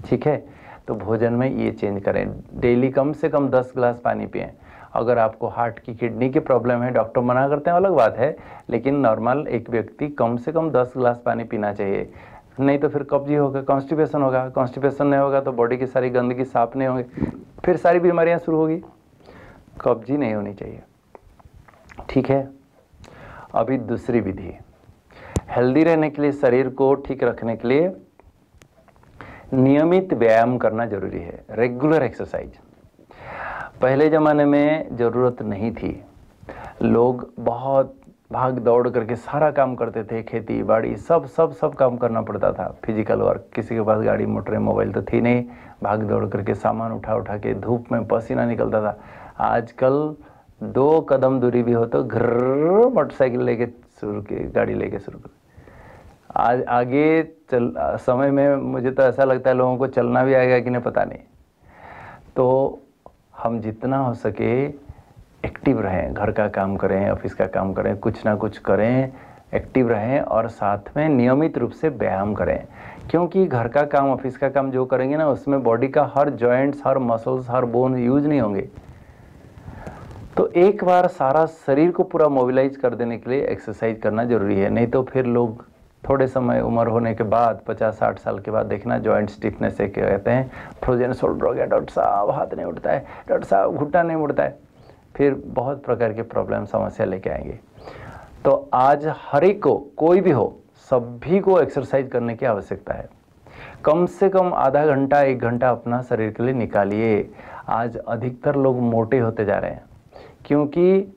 ठीक है। तो भोजन में ये चेंज करें। डेली कम से कम 10 गिलास पानी पिएं। अगर आपको हार्ट की, किडनी की प्रॉब्लम है, डॉक्टर मना करते हैं, अलग बात है, लेकिन नॉर्मल एक व्यक्ति कम से कम 10 गिलास पानी पीना चाहिए। नहीं तो फिर कब्जी होगा, कॉन्स्टिपेशन होगा, कॉन्स्टिपेशन नहीं होगा तो बॉडी की सारी गंदगी साफ नहीं होगी, फिर सारी बीमारियां शुरू होगी। कब्जी नहीं होनी चाहिए, ठीक है। अभी दूसरी विधि, हेल्दी रहने के लिए, शरीर को ठीक रखने के लिए नियमित व्यायाम करना जरूरी है, रेगुलर एक्सरसाइज। पहले ज़माने में ज़रूरत नहीं थी, लोग बहुत भाग दौड़ करके सारा काम करते थे, खेती बाड़ी सब काम करना पड़ता था, फिजिकल वर्क। किसी के पास गाड़ी मोटर मोबाइल तो थी नहीं, भाग दौड़ करके सामान उठा के धूप में पसीना निकलता था। आजकल 2 कदम दूरी भी हो तो घर मोटरसाइकिल लेके शुरू की, गाड़ी लेके शुरू कर। आज आगे समय में मुझे तो ऐसा लगता है लोगों को चलना भी आएगा कि नहीं पता नहीं। तो हम जितना हो सके एक्टिव रहें, घर का काम करें, ऑफिस का काम करें, कुछ ना कुछ करें, एक्टिव रहें और साथ में नियमित रूप से व्यायाम करें। क्योंकि घर का काम, ऑफिस का काम जो करेंगे ना, उसमें बॉडी का हर जॉइंट्स, हर मसल्स, हर बोन यूज नहीं होंगे। तो एक बार सारा शरीर को पूरा मोबिलाइज कर देने के लिए एक्सरसाइज करना जरूरी है। नहीं तो फिर लोग थोड़े समय उम्र होने के बाद, 50-60 साल के बाद देखना जॉइंट स्टिफनेस से कहते हैं, फ्रोजन शोल्डर हो गया, डॉक्टर साहब हाथ नहीं उठता है, डॉक्टर साहब घुटना नहीं मुड़ता है, फिर बहुत प्रकार के प्रॉब्लम, समस्या लेके आएंगे। तो आज हर एक को, कोई भी हो, सभी को एक्सरसाइज करने की आवश्यकता है। कम से कम आधा घंटा, 1 घंटा अपना शरीर के लिए निकालिए। आज अधिकतर लोग मोटे होते जा रहे हैं क्योंकि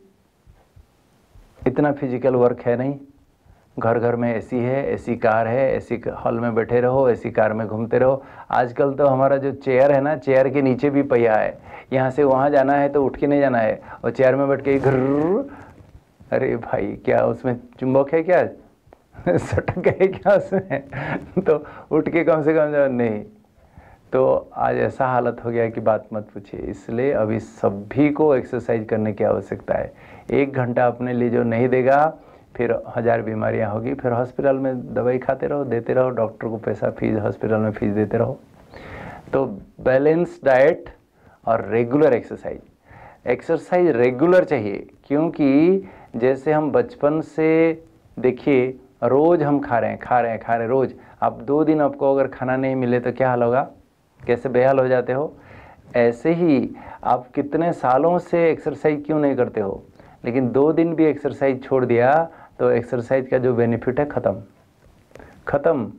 इतना फिजिकल वर्क है नहीं। घर घर में एसी है, एसी कार है, एसी हॉल में बैठे रहो, एसी कार में घूमते रहो। आजकल तो हमारा जो चेयर है ना, चेयर के नीचे भी पहिया है, यहाँ से वहाँ जाना है तो उठ के नहीं जाना है, और चेयर में बैठ के घर, अरे भाई क्या उसमें चुंबक है क्या, सटक गए क्या उसमें तो उठ के कम से कम जाओ, नहीं। तो आज ऐसा हालत हो गया कि बात मत पूछिए। इसलिए अभी सभी को एक्सरसाइज करने की आवश्यकता है। 1 घंटा अपने लिए जो नहीं देगा, फिर 1000 बीमारियां होगी, फिर हॉस्पिटल में दवाई खाते रहो, देते रहो, डॉक्टर को पैसा, फीस, हॉस्पिटल में फीस देते रहो। तो बैलेंस डाइट और रेगुलर एक्सरसाइज, एक्सरसाइज रेगुलर चाहिए। क्योंकि जैसे हम बचपन से, देखिए रोज हम खा रहे हैं रोज। अब 2 दिन आपको अगर खाना नहीं मिले तो क्या हाल होगा, कैसे बेहाल हो जाते हो। ऐसे ही आप कितने सालों से एक्सरसाइज क्यों नहीं करते हो, लेकिन 2 दिन भी एक्सरसाइज छोड़ दिया तो एक्सरसाइज का जो बेनिफिट है खत्म।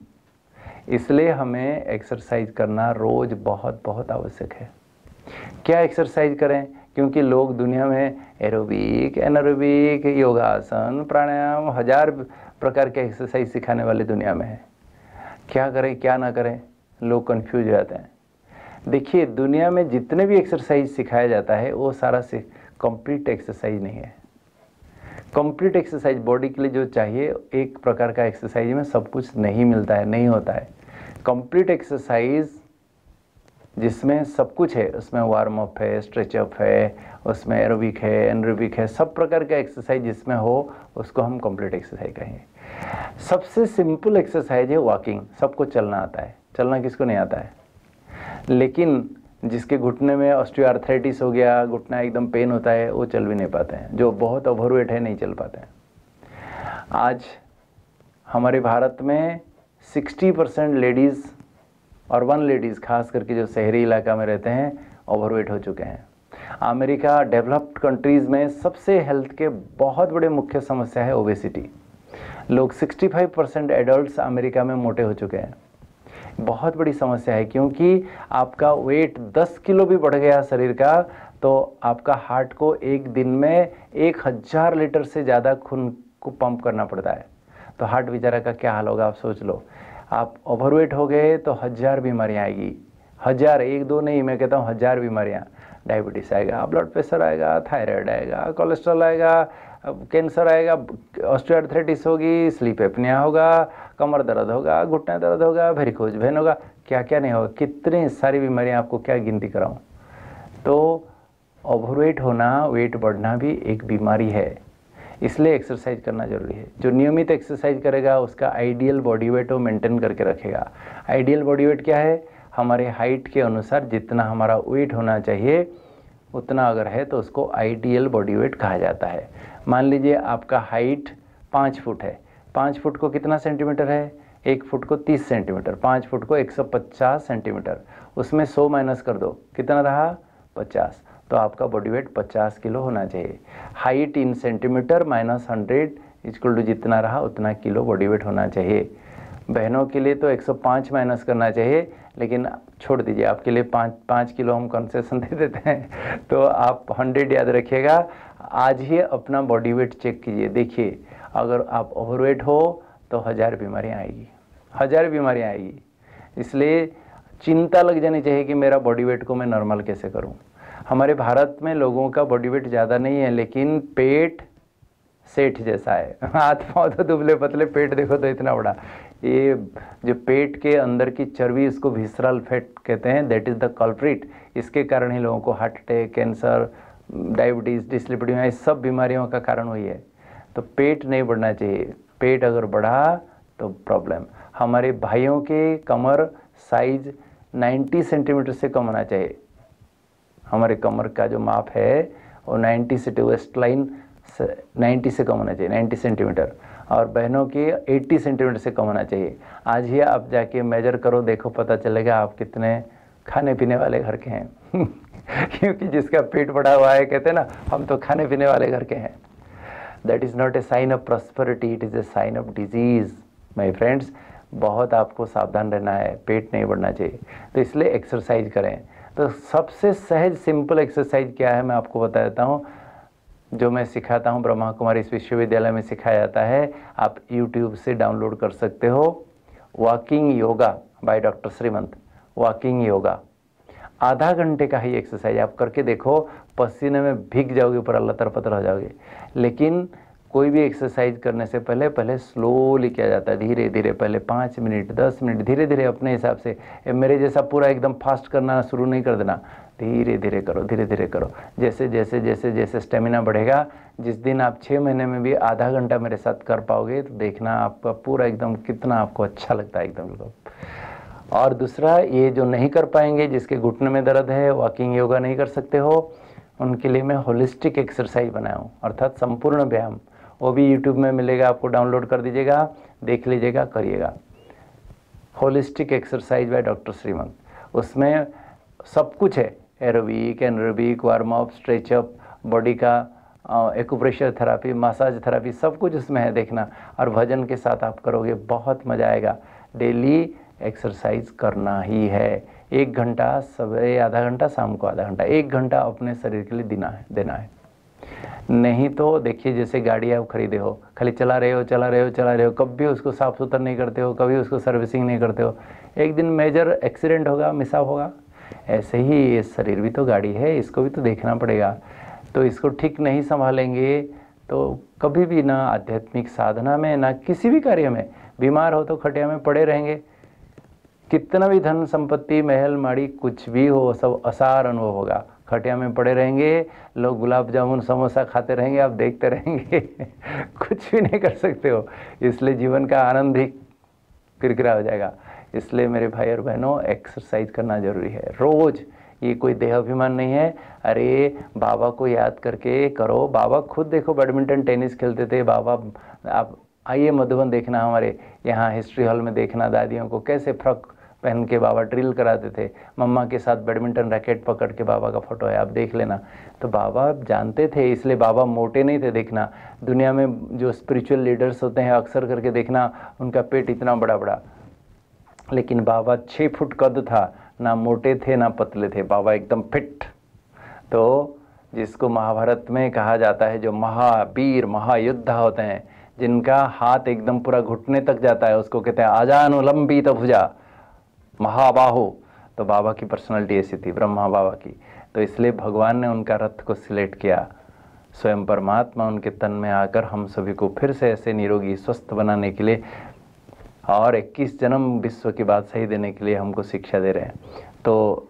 इसलिए हमें एक्सरसाइज करना रोज़ बहुत बहुत आवश्यक है। क्या एक्सरसाइज करें? क्योंकि लोग दुनिया में एरोबिक, एनारोबिक, योगासन, प्राणायाम, 1000 प्रकार के एक्सरसाइज सिखाने वाले दुनिया में है। क्या करें क्या ना करें, लोग कंफ्यूज हो जाते हैं। देखिए, दुनिया में जितने भी एक्सरसाइज सिखाया जाता है वो सारा से कंप्लीट एक्सरसाइज नहीं है। कंप्लीट एक्सरसाइज बॉडी के लिए जो चाहिए, एक प्रकार का एक्सरसाइज में सब कुछ नहीं मिलता है, नहीं होता है। कंप्लीट एक्सरसाइज जिसमें सब कुछ है, उसमें वार्म अप है, स्ट्रेच अप है, उसमें एरोबिक है, एनरोबिक है, सब प्रकार का एक्सरसाइज जिसमें हो उसको हम कंप्लीट एक्सरसाइज कहेंगे। सबसे सिंपल एक्सरसाइज है वॉकिंग। सबको चलना आता है, चलना किसको नहीं आता है? लेकिन जिसके घुटने में ऑस्टियोआर्थराइटिस हो गया, घुटना एकदम पेन होता है, वो चल भी नहीं पाते हैं। जो बहुत ओवरवेट है नहीं चल पाते हैं। आज हमारे भारत में 60% लेडीज़ और 1 लेडीज़, खास करके जो शहरी इलाका में रहते हैं, ओवरवेट हो चुके हैं। अमेरिका, डेवलप्ड कंट्रीज़ में सबसे हेल्थ के बहुत बड़े मुख्य समस्या है ओबेसिटी। लोग 65% एडल्ट्स अमेरिका में मोटे हो चुके हैं। बहुत बड़ी समस्या है, क्योंकि आपका वेट 10 किलो भी बढ़ गया शरीर का तो आपका हार्ट को एक दिन में 1000 लीटर से ज़्यादा खून को पंप करना पड़ता है। तो हार्ट बेचारा का क्या हाल होगा, आप सोच लो। आप ओवरवेट हो गए तो 1000 बीमारियाँ आएगी। 1000, 1-2 नहीं, मैं कहता हूँ 1000 बीमारियाँ। डायबिटीज़ आएगा, ब्लड प्रेशर आएगा, थायराइड आएगा, कोलेस्ट्रॉल आएगा, कैंसर आएगा, ऑस्टियोआर्थराइटिस होगी, स्लीप एपनिया होगा, कमर दर्द होगा, घुटना दर्द होगा, वेरिकोज वेन होगा, क्या क्या नहीं होगा। कितनी सारी बीमारियां आपको क्या गिनती कराऊं। तो ओवरवेट होना, वेट बढ़ना भी एक बीमारी है। इसलिए एक्सरसाइज करना जरूरी है। जो नियमित एक्सरसाइज करेगा उसका आइडियल बॉडी वेट वो मेंटेन करके रखेगा। आइडियल बॉडी वेट क्या है? हमारे हाइट के अनुसार जितना हमारा वेट होना चाहिए उतना अगर है तो उसको आइडियल बॉडी वेट कहा जाता है। मान लीजिए आपका हाइट 5 फुट है। 5 फुट को कितना सेंटीमीटर है? 1 फुट को 30 सेंटीमीटर, 5 फुट को 150 सेंटीमीटर। उसमें 100 माइनस कर दो, कितना रहा? 50। तो आपका बॉडी वेट 50 किलो होना चाहिए। Height in centimetre minus 100 equal to जितना रहा उतना किलो बॉडी वेट होना चाहिए। बहनों के लिए तो 105 माइनस करना चाहिए, लेकिन छोड़ दीजिए, आपके लिए 5 किलो हम कंसेशन दे देते हैं। तो आप 100 याद रखिएगा। आज ही अपना बॉडी वेट चेक कीजिए, देखिए अगर आप ओवरवेट हो तो 1000 बीमारियाँ आएगी, 1000 बीमारियाँ आएगी। इसलिए चिंता लग जानी चाहिए कि मेरा बॉडी वेट को मैं नॉर्मल कैसे करूं। हमारे भारत में लोगों का बॉडी वेट ज़्यादा नहीं है, लेकिन पेट सेठ जैसा है। हाथ पाँव तो दुबले पतले, पेट देखो तो इतना बड़ा। ये जो पेट के अंदर की चर्बी, इसको विसरल फैट कहते हैं, दैट इज़ द कल्प्रिट। इसके कारण ही लोगों को हार्ट अटैक, कैंसर, डायबिटीज़, डिस्लिपिडीमिया, इस सब बीमारियों का कारण वही है। तो पेट नहीं बढ़ना चाहिए। पेट अगर बढ़ा तो प्रॉब्लम। हमारे भाइयों के कमर साइज 90 सेंटीमीटर से कम होना चाहिए। हमारे कमर का जो माप है वो 90 से, वेस्ट लाइन 90 से कम होना चाहिए, 90 सेंटीमीटर। और बहनों की 80 सेंटीमीटर से कम होना चाहिए। आज ही आप जाके मेजर करो, देखो, पता चलेगा आप कितने खाने पीने वाले घर के हैं। क्योंकि जिसका पेट बढ़ा हुआ है, कहते हैं ना, हम तो खाने पीने वाले घर के हैं। That is not a sign of prosperity, it is a sign of disease. My friends, बहुत आपको सावधान रहना है, पेट नहीं बढ़ना चाहिए। तो इसलिए एक्सरसाइज करें। तो सबसे सहज सिंपल एक्सरसाइज क्या है मैं आपको बता देता हूँ, जो मैं सिखाता हूँ ब्रह्मा कुमारी विश्वविद्यालय में सिखाया जाता है। आप YouTube से डाउनलोड कर सकते हो। वॉकिंग योगा बाय डॉक्टर श्रीमंत। वॉकिंग योगा आधा घंटे का ही एक्सरसाइज, आप करके देखो, पसीने में भीग जाओगे, पर लतर पतर हो जाओगे। लेकिन कोई भी एक्सरसाइज करने से पहले स्लोली किया जाता है, धीरे धीरे। पहले 5 मिनट, 10 मिनट, धीरे धीरे अपने हिसाब से। मेरे जैसा पूरा एकदम फास्ट करना शुरू नहीं कर देना, धीरे धीरे करो, धीरे धीरे करो। जैसे जैसे जैसे जैसे स्टेमिना बढ़ेगा, जिस दिन आप 6 महीने में भी आधा घंटा मेरे साथ कर पाओगे तो देखना आपका पूरा एकदम कितना आपको अच्छा लगता है एकदम। और दूसरा, ये जो नहीं कर पाएंगे, जिसके घुटने में दर्द है, वॉकिंग योगा नहीं कर सकते हो, उनके लिए मैं होलिस्टिक एक्सरसाइज बनाया हूँ, अर्थात संपूर्ण व्यायाम। वो भी YouTube में मिलेगा, आपको डाउनलोड कर दीजिएगा, देख लीजिएगा, करिएगा। Holistic exercise by doctor Shrimant. उसमें सब कुछ है, aerobic, anaerobic, warm up, stretch up, body का एक्यूप्रेशर थेरापी, मसाज थेरापी, सब कुछ उसमें है, देखना। और भजन के साथ आप करोगे, बहुत मज़ा आएगा। डेली एक्सरसाइज करना ही है। 1 घंटा सवेरे, आधा घंटा शाम को, आधा घंटा, 1 घंटा अपने शरीर के लिए देना है। नहीं तो देखिए, जैसे गाड़ी आप खरीदे हो, खाली चला रहे हो, कभी उसको साफ सुथरा नहीं करते हो, कभी उसको सर्विसिंग नहीं करते हो, एक दिन मेजर एक्सीडेंट होगा, मिसअप होगा। ऐसे ही ये शरीर भी तो गाड़ी है, इसको भी तो देखना पड़ेगा। तो इसको ठीक नहीं संभालेंगे तो कभी भी ना आध्यात्मिक साधना में, ना किसी भी कार्य में, बीमार हो तो खटिया में पड़े रहेंगे। कितना भी धन संपत्ति, महल माड़ी, कुछ भी हो, सब असार अनुभव होगा। खटिया में पड़े रहेंगे, लोग गुलाब जामुन समोसा खाते रहेंगे, आप देखते रहेंगे कुछ भी नहीं कर सकते हो। इसलिए जीवन का आनंद ही किरकिरा हो जाएगा। इसलिए मेरे भाई और बहनों, एक्सरसाइज करना जरूरी है रोज। ये कोई देहाभिमान नहीं है, अरे बाबा को याद करके करो। बाबा खुद देखो बैडमिंटन टेनिस खेलते थे। बाबा, आप आइए मधुबन देखना, हमारे यहाँ हिस्ट्री हॉल में देखना, दादियों को कैसे फ्रॉक पहन के बाबा ड्रिल कराते थे। मम्मा के साथ बैडमिंटन रैकेट पकड़ के बाबा का फोटो है, आप देख लेना। तो बाबा जानते थे, इसलिए बाबा मोटे नहीं थे। देखना दुनिया में जो स्पिरिचुअल लीडर्स होते हैं, अक्सर करके देखना उनका पेट इतना बड़ा बड़ा, लेकिन बाबा 6 फुट कद था, ना मोटे थे ना पतले थे, बाबा एकदम फिट। तो जिसको महाभारत में कहा जाता है, जो महावीर महायोद्धा होते हैं, जिनका हाथ एकदम पूरा घुटने तक जाता है, उसको कहते हैं आजानुलंबित भुजा, महाबाहु। तो बाबा की पर्सनालिटी ऐसी थी, ब्रह्मा बाबा की। तो इसलिए भगवान ने उनका रथ को सिलेक्ट किया। स्वयं परमात्मा उनके तन में आकर हम सभी को फिर से ऐसे निरोगी स्वस्थ बनाने के लिए और 21 जन्म विश्व की बात सही देने के लिए हमको शिक्षा दे रहे हैं। तो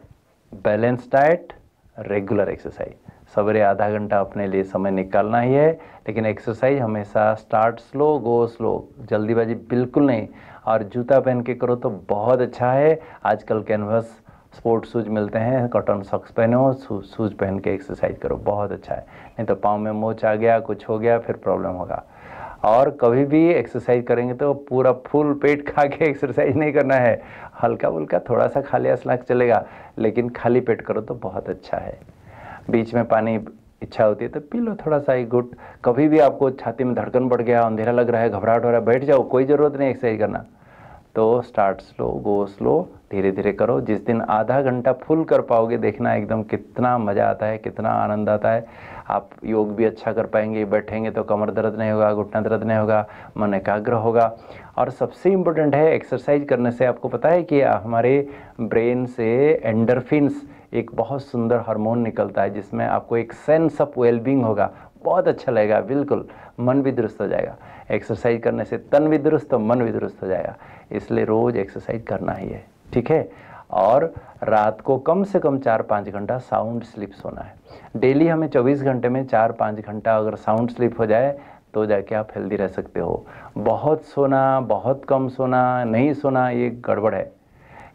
बैलेंस डाइट, रेगुलर एक्सरसाइज, सवेरे आधा घंटा अपने लिए समय निकालना ही है। लेकिन एक्सरसाइज हमेशा स्टार्ट स्लो गो स्लो, जल्दीबाजी बिल्कुल नहीं। और जूता पहन के करो तो बहुत अच्छा है। आजकल कैनवस स्पोर्ट्स शूज मिलते हैं, कॉटन सॉक्स पहनो, शूज पहन के एक्सरसाइज करो, बहुत अच्छा है। नहीं तो पाँव में मोच आ गया, कुछ हो गया, फिर प्रॉब्लम होगा। और कभी भी एक्सरसाइज करेंगे तो पूरा फुल पेट खा के एक्सरसाइज नहीं करना है। हल्का फुल्का थोड़ा सा खा लिया स्नैक्स चलेगा, लेकिन खाली पेट करो तो बहुत अच्छा है। बीच में पानी इच्छा होती है तो पी लो थोड़ा सा, एक घुट। कभी भी आपको छाती में धड़कन बढ़ गया, अंधेरा लग रहा है, घबराहट हो रहा है, बैठ जाओ, कोई ज़रूरत नहीं एक्सरसाइज करना। तो स्टार्ट स्लो गो स्लो, धीरे धीरे करो। जिस दिन आधा घंटा फुल कर पाओगे, देखना एकदम कितना मज़ा आता है, कितना आनंद आता है। आप योग भी अच्छा कर पाएंगे, बैठेंगे तो कमर दर्द नहीं होगा, घुटना दर्द नहीं होगा, मन एकाग्र होगा। और सबसे इम्पोर्टेंट है, एक्सरसाइज करने से आपको पता है कि हमारे ब्रेन से एंडोर्फिन्स, एक बहुत सुंदर हार्मोन निकलता है, जिसमें आपको एक सेंस ऑफ वेलबींग होगा, बहुत अच्छा लगेगा, बिल्कुल मन भी दुरुस्त हो जाएगा। एक्सरसाइज करने से तन भी दुरुस्त तो मन भी दुरुस्त हो जाएगा। इसलिए रोज़ एक्सरसाइज करना ही है, ठीक है। और रात को कम से कम 4-5 घंटा साउंड स्लीप सोना है। डेली हमें 24 घंटे में 4-5 घंटा अगर साउंड स्लीप हो जाए तो जाके आप हेल्दी रह सकते हो। बहुत सोना, बहुत कम सोना, नहीं सोना, ये गड़बड़ है।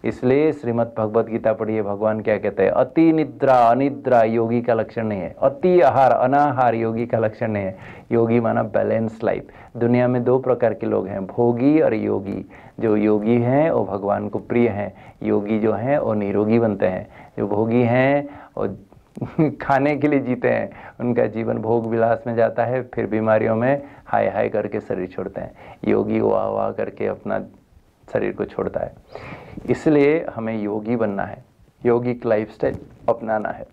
इसलिए श्रीमद् भगवत गीता पढ़िए, भगवान क्या कहते हैं, अति निद्रा अनिद्रा योगी का लक्षण नहीं है, अति आहार अनाहार योगी का लक्षण नहीं है। योगी माना बैलेंस लाइफ। दुनिया में 2 प्रकार के लोग हैं, भोगी और योगी। जो योगी हैं वो भगवान को प्रिय हैं, योगी जो हैं वो निरोगी बनते हैं। जो भोगी हैं वो खाने के लिए जीते हैं, उनका जीवन भोग विलास में जाता है, फिर बीमारियों में हाय हाय करके शरीर छोड़ते हैं। योगी वाह वाह करके अपना शरीर को छोड़ता है। इसलिए हमें योगी बनना है, योगिक लाइफस्टाइल अपनाना है।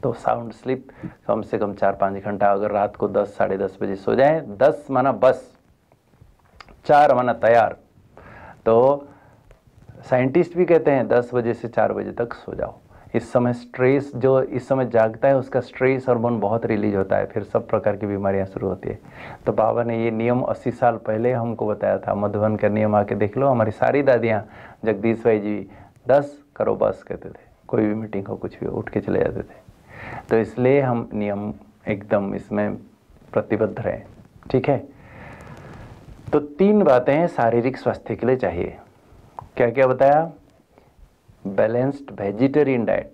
तो साउंड स्लीप कम से कम 4-5 घंटा, अगर रात को 10 साढ़े 10 बजे सो जाएं, 10 माना बस, 4 माना तैयार। तो साइंटिस्ट भी कहते हैं 10 बजे से 4 बजे तक सो जाओ। इस समय स्ट्रेस, जो इस समय जागता है उसका स्ट्रेस हार्मोन बहुत रिलीज होता है, फिर सब प्रकार की बीमारियां शुरू होती है। तो बाबा ने ये नियम 80 साल पहले हमको बताया था। मधुबन का नियम आके देख लो, हमारी सारी दादियां, जगदीश भाई जी 10 करो बस कहते थे, कोई भी मीटिंग हो कुछ भी उठ के चले जाते थे। तो इसलिए हम नियम एकदम इसमें प्रतिबद्ध रहे, ठीक है। तो 3 बातें शारीरिक स्वास्थ्य के लिए चाहिए। क्या क्या बताया? Balanced vegetarian diet.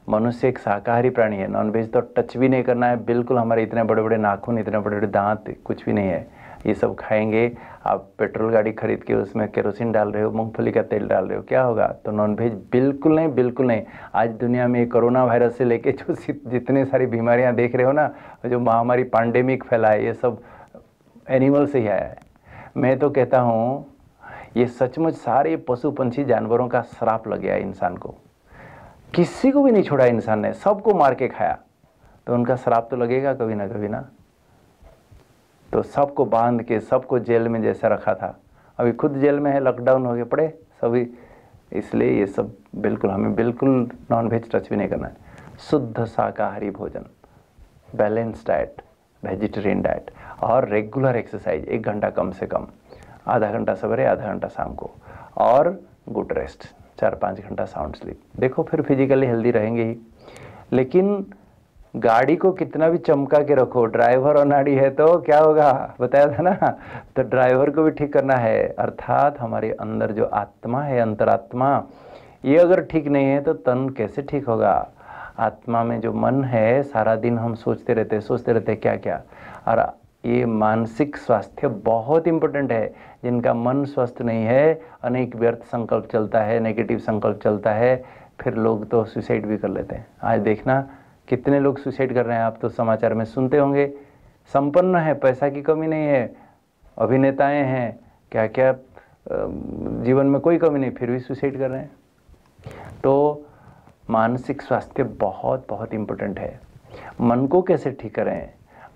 मनुष्य एक शाकाहारी प्राणी है, नॉनवेज तो टच भी नहीं करना है बिल्कुल। हमारे इतने बड़े बड़े नाखून, इतने बड़े बड़े दांत, कुछ भी नहीं है। ये सब खाएंगे। आप पेट्रोल गाड़ी खरीद के उसमें केरोसिन डाल रहे हो, मूंगफली का तेल डाल रहे हो, क्या होगा? तो नॉनवेज बिल्कुल नहीं, बिल्कुल नहीं। आज दुनिया में कोरोना वायरस से लेके जो जितने सारी बीमारियां देख रहे हो ना, जो महामारी पैंडेमिक फैला है, ये सब एनिमल से ही आया है। मैं तो कहता हूँ ये सचमुच सारे पशु पंछी जानवरों का श्राप लग गया इंसान को। किसी को भी नहीं छोड़ा इंसान ने, सबको मार के खाया, तो उनका श्राप तो लगेगा कभी ना कभी ना। तो सबको बांध के सबको जेल में जैसा रखा था, अभी खुद जेल में है, लॉकडाउन हो गए पड़े सभी। इसलिए ये सब बिल्कुल हमें बिल्कुल नॉन वेज टच भी नहीं करना है। शुद्ध शाकाहारी भोजन, बैलेंस डाइट, वेजिटेरियन डाइट और रेगुलर एक्सरसाइज 1 घंटा कम से कम, आधा घंटा सवेरे आधा घंटा शाम को, और गुड रेस्ट 4-5 घंटा साउंड स्लीप। देखो फिर फिजिकली हेल्दी रहेंगे ही। लेकिन गाड़ी को कितना भी चमका के रखो, ड्राइवर और नाड़ी है तो क्या होगा, बताया था ना। तो ड्राइवर को भी ठीक करना है, अर्थात हमारे अंदर जो आत्मा है, अंतरात्मा, ये अगर ठीक नहीं है तो तन कैसे ठीक होगा। आत्मा में जो मन है, सारा दिन हम सोचते रहते क्या क्या। और ये मानसिक स्वास्थ्य बहुत इम्पोर्टेंट है। जिनका मन स्वस्थ नहीं है, अनेक व्यर्थ संकल्प चलता है, नेगेटिव संकल्प चलता है, फिर लोग तो सुसाइड भी कर लेते हैं। आज देखना कितने लोग सुसाइड कर रहे हैं, आप तो समाचार में सुनते होंगे। संपन्न है, पैसा की कमी नहीं है, अभिनेताएं हैं, क्या क्या जीवन में कोई कमी नहीं, फिर भी सुसाइड कर रहे हैं। तो मानसिक स्वास्थ्य बहुत बहुत इम्पोर्टेंट है। मन को कैसे ठीक करें,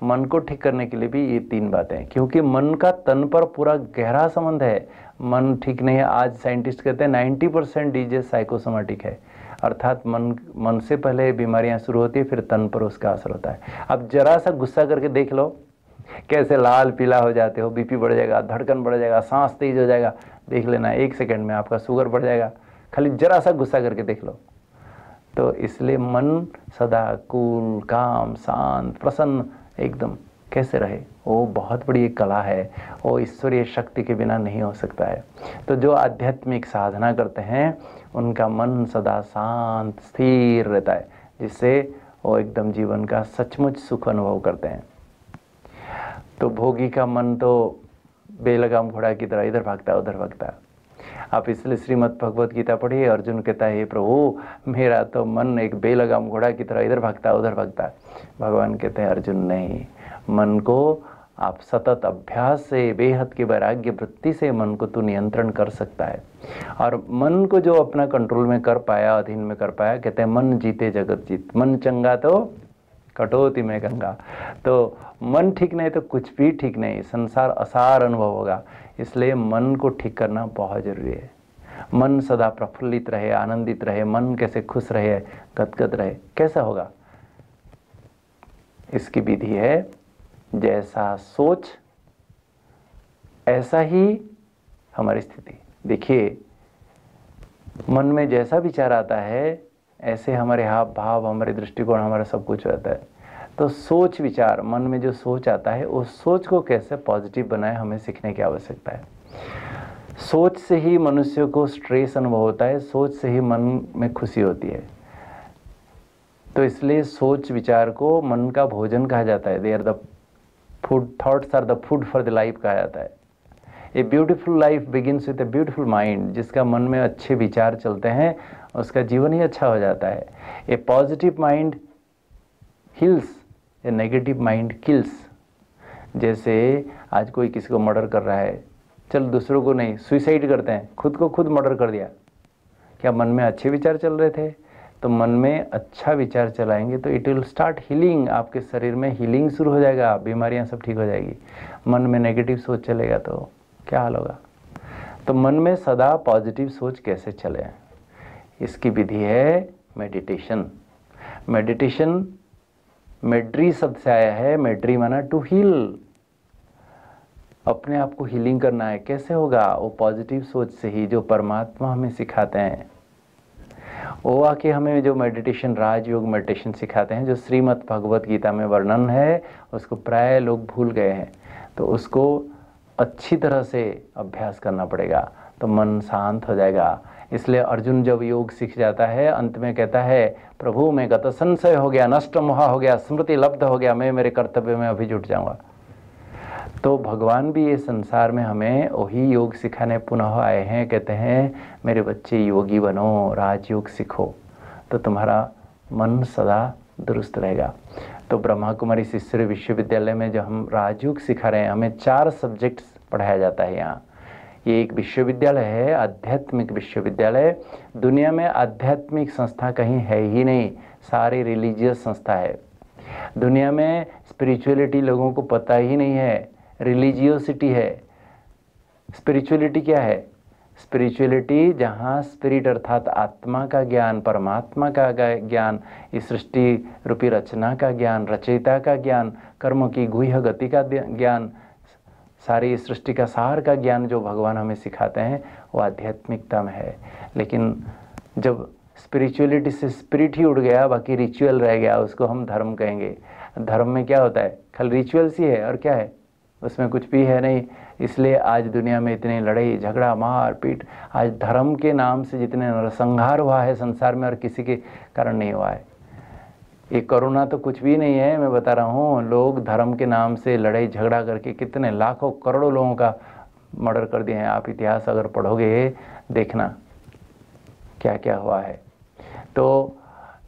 मन को ठीक करने के लिए भी ये 3 बातें, क्योंकि मन का तन पर पूरा गहरा संबंध है। मन ठीक नहीं है, आज साइंटिस्ट कहते हैं 90% डिजीज साइकोसोमेटिक है, अर्थात मन से पहले बीमारियां शुरू होती है, फिर तन पर उसका असर होता है। अब जरा सा गुस्सा करके देख लो, कैसे लाल पीला हो जाते हो, बीपी बढ़ जाएगा, धड़कन बढ़ जाएगा, सांस तेज हो जाएगा। देख लेना 1 सेकंड में आपका शुगर बढ़ जाएगा, खाली जरा सा गुस्सा करके देख लो। तो इसलिए मन सदा कूल, काम, शांत, प्रसन्न एकदम कैसे रहे, वो बहुत बड़ी एक कला है, वो ईश्वरीय शक्ति के बिना नहीं हो सकता है। तो जो आध्यात्मिक साधना करते हैं उनका मन सदा शांत स्थिर रहता है, जिससे वो एकदम जीवन का सचमुच सुख अनुभव करते हैं। तो भोगी का मन तो बेलगाम घोड़ा की तरह इधर भागता उधर भागता। आप इसलिए श्रीमद् भगवत गीता पढ़िए, अर्जुन कहता है, हे प्रभु मेरा तो मन एक बेलगाम घोड़ा की तरह इधर भागता उधर भागता। भगवान कहते हैं, अर्जुन नहीं, मन को आप सतत अभ्यास से, बेहद की वैराग्य वृत्ति से मन को तू नियंत्रण कर सकता है। और मन को जो अपना कंट्रोल में कर पाया, अधीन में कर पाया, कहते हैं मन जीते जगत जीत। मन चंगा तो कटौती में गंगा। तो मन ठीक नहीं तो कुछ भी ठीक नहीं, संसार असार अनुभव होगा। इसलिए मन को ठीक करना बहुत जरूरी है। मन सदा प्रफुल्लित रहे, आनंदित रहे, मन कैसे खुश रहे, गदगद रहे, कैसा होगा, इसकी विधि है जैसा सोच ऐसा ही हमारी स्थिति। देखिए, मन में जैसा विचार आता है ऐसे हमारे हाव भाव, हमारे दृष्टिकोण, हमारा सब कुछ रहता है। तो सोच विचार, मन में जो सोच आता है उस सोच को कैसे पॉजिटिव बनाए, हमें सीखने की आवश्यकता है। सोच से ही मनुष्य को स्ट्रेस अनुभव होता है, सोच से ही मन में खुशी होती है। तो इसलिए सोच विचार को मन का भोजन कहा जाता है। They are the food, thoughts are the food for the life कहा जाता है। A beautiful life begins with a beautiful mind. जिसका मन में अच्छे विचार चलते हैं उसका जीवन ही अच्छा हो जाता है। ए पॉजिटिव माइंड हील्स, ए नेगेटिव माइंड किल्स। जैसे आज कोई किसी को मर्डर कर रहा है, चल दूसरों को नहीं, सुसाइड करते हैं, खुद को खुद मर्डर कर दिया। क्या मन में अच्छे विचार चल रहे थे? तो मन में अच्छा विचार चलाएंगे तो इट विल स्टार्ट हीलिंग, आपके शरीर में हीलिंग शुरू हो जाएगा, बीमारियां सब ठीक हो जाएगी। मन में नेगेटिव सोच चलेगा तो क्या हाल होगा। तो मन में सदा पॉजिटिव सोच कैसे चले, इसकी विधि है मेडिटेशन। मेडिटेशन मेड्री शब्द से आया है। मेड्री माना टू हील, अपने आप को हीलिंग करना है। कैसे होगा? वो पॉजिटिव सोच से ही, जो परमात्मा हमें सिखाते हैं। वो आके हमें जो मेडिटेशन, राजयोग मेडिटेशन सिखाते हैं, जो श्रीमद् भगवत गीता में वर्णन है, उसको प्राय लोग भूल गए हैं। तो उसको अच्छी तरह से अभ्यास करना पड़ेगा तो मन शांत हो जाएगा। इसलिए अर्जुन जब योग सीख जाता है, अंत में कहता है, प्रभु मैं गत संशय हो गया, नष्ट मोह हो गया, स्मृति लब्ध हो गया, मैं मेरे कर्तव्य में अभी जुट जाऊंगा। तो भगवान भी ये संसार में हमें वही योग सिखाने पुनः आए हैं। कहते हैं, मेरे बच्चे योगी बनो, राजयोग सीखो तो तुम्हारा मन सदा दुरुस्त रहेगा। तो ब्रह्मा कुमारी शिष्य विश्वविद्यालय में जो हम राजयोग सिखा रहे हैं, हमें 4 सब्जेक्ट्स पढ़ाया जाता है यहाँ। ये एक विश्वविद्यालय है, आध्यात्मिक विश्वविद्यालय। दुनिया में आध्यात्मिक संस्था कहीं है ही नहीं, सारी रिलीजियस संस्था है। दुनिया में स्पिरिचुअलिटी लोगों को पता ही नहीं है, रिलीजियोसिटी है। स्पिरिचुअलिटी क्या है? स्पिरिचुअलिटी जहाँ स्पिरिट अर्थात आत्मा का ज्ञान, परमात्मा का ज्ञान, इस सृष्टि रूपी रचना का ज्ञान, रचयिता का ज्ञान, कर्म की गुह्य गति का ज्ञान, सारी सृष्टि का सार का ज्ञान जो भगवान हमें सिखाते हैं वो आध्यात्मिकता में है। लेकिन जब स्पिरिचुअलिटी से स्पिरिट ही उड़ गया, बाकी रिचुअल रह गया, उसको हम धर्म कहेंगे। धर्म में क्या होता है? खाली रिचुअल्स ही है और क्या है, उसमें कुछ भी है नहीं। इसलिए आज दुनिया में इतनी लड़ाई झगड़ा मार पीट, आज धर्म के नाम से जितने नरसंहार हुआ है संसार में और किसी के कारण नहीं हुआ है। ये कोरोना तो कुछ भी नहीं है, मैं बता रहा हूँ। लोग धर्म के नाम से लड़ाई झगड़ा करके कितने लाखों करोड़ों लोगों का मर्डर कर दिए हैं। आप इतिहास अगर पढ़ोगे देखना क्या क्या हुआ है। तो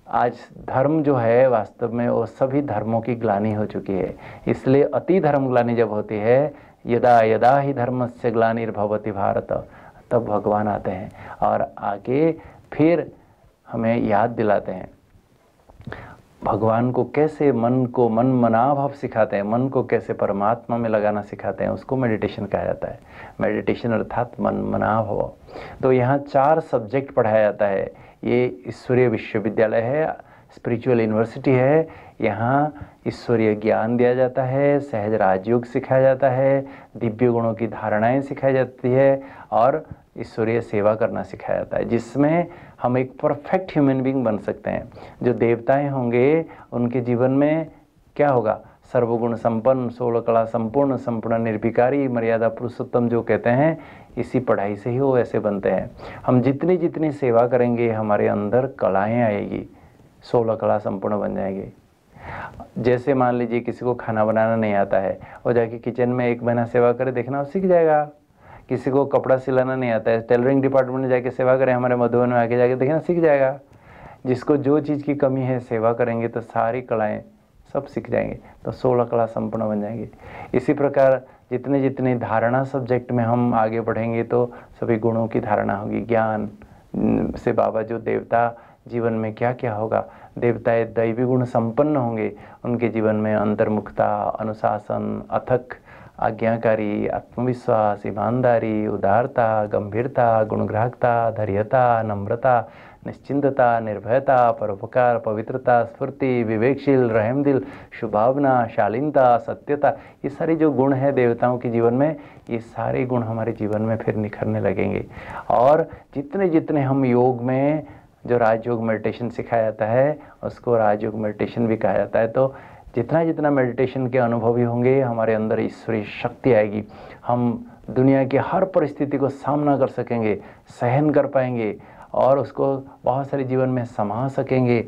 आज धर्म जो है वास्तव में वो सभी धर्मों की ग्लानि हो चुकी है। इसलिए अति धर्म ग्लानि जब होती है, यदा यदा ही धर्मस्य ग्लानिर्भवति भारत, तब भगवान आते हैं और आके फिर हमें याद दिलाते हैं भगवान को कैसे मन मनाभाव सिखाते हैं, मन को कैसे परमात्मा में लगाना सिखाते हैं। उसको मेडिटेशन कहा जाता है। मेडिटेशन अर्थात मन मनाभाव। तो यहाँ 4 सब्जेक्ट पढ़ाया जाता है। ये ईश्वरीय विश्वविद्यालय है, स्पिरिचुअल यूनिवर्सिटी है। यहाँ ईश्वरीय ज्ञान दिया जाता है, सहज राजयोग सिखाया जाता है, दिव्य गुणों की धारणाएं सिखाई जाती है और ईश्वरीय सेवा करना सिखाया जाता है, जिसमें हम एक परफेक्ट ह्यूमन बीइंग बन सकते हैं। जो देवताएं होंगे उनके जीवन में क्या होगा? सर्वगुण संपन्न, 16 कला संपूर्ण, संपूर्ण निर्विकारी, मर्यादा पुरुषोत्तम जो कहते हैं, इसी पढ़ाई से ही वो ऐसे बनते हैं। हम जितनी जितनी सेवा करेंगे हमारे अंदर कलाएं आएगी, 16 कला संपूर्ण बन जाएंगे। जैसे मान लीजिए किसी को खाना बनाना नहीं आता है, वो जाके किचन में 1 महीना सेवा करे, देखना वो सीख जाएगा। किसी को कपड़ा सिलाना नहीं आता है, टेलरिंग डिपार्टमेंट में जाके सेवा करें, हमारे मधुबन में आके जाके देखना सीख जाएगा। जिसको जो चीज़ की कमी है सेवा करेंगे तो सारी कलाएं सब सीख जाएंगे, तो 16 कला संपूर्ण बन जाएंगे। इसी प्रकार जितने जितने धारणा सब्जेक्ट में हम आगे बढ़ेंगे तो सभी गुणों की धारणा होगी। ज्ञान से बाबा जो देवता जीवन में क्या क्या होगा, देवताएं दैवी गुण संपन्न होंगे, उनके जीवन में अंतर्मुखता, अनुशासन, अथक आज्ञाकारी, आत्मविश्वास, ईमानदारी, उदारता, गंभीरता, गुणग्राहकता, धैर्यता, नम्रता, निश्चिंतता, निर्भयता, परोपकार, पवित्रता, स्फूर्ति, विवेकशील, रहमदिल, शुभावना, शालीनता, सत्यता, ये सारी जो गुण है देवताओं के जीवन में, ये सारे गुण हमारे जीवन में फिर निखरने लगेंगे। और जितने जितने हम योग में जो राजयोग मेडिटेशन सिखाया जाता है उसको राजयोग मेडिटेशन भी कहा जाता है। तो जितना जितना मेडिटेशन के अनुभवी होंगे हमारे अंदर ईश्वरीय शक्ति आएगी। हम दुनिया की हर परिस्थिति को सामना कर सकेंगे, सहन कर पाएंगे और उसको बहुत सारे जीवन में समा सकेंगे,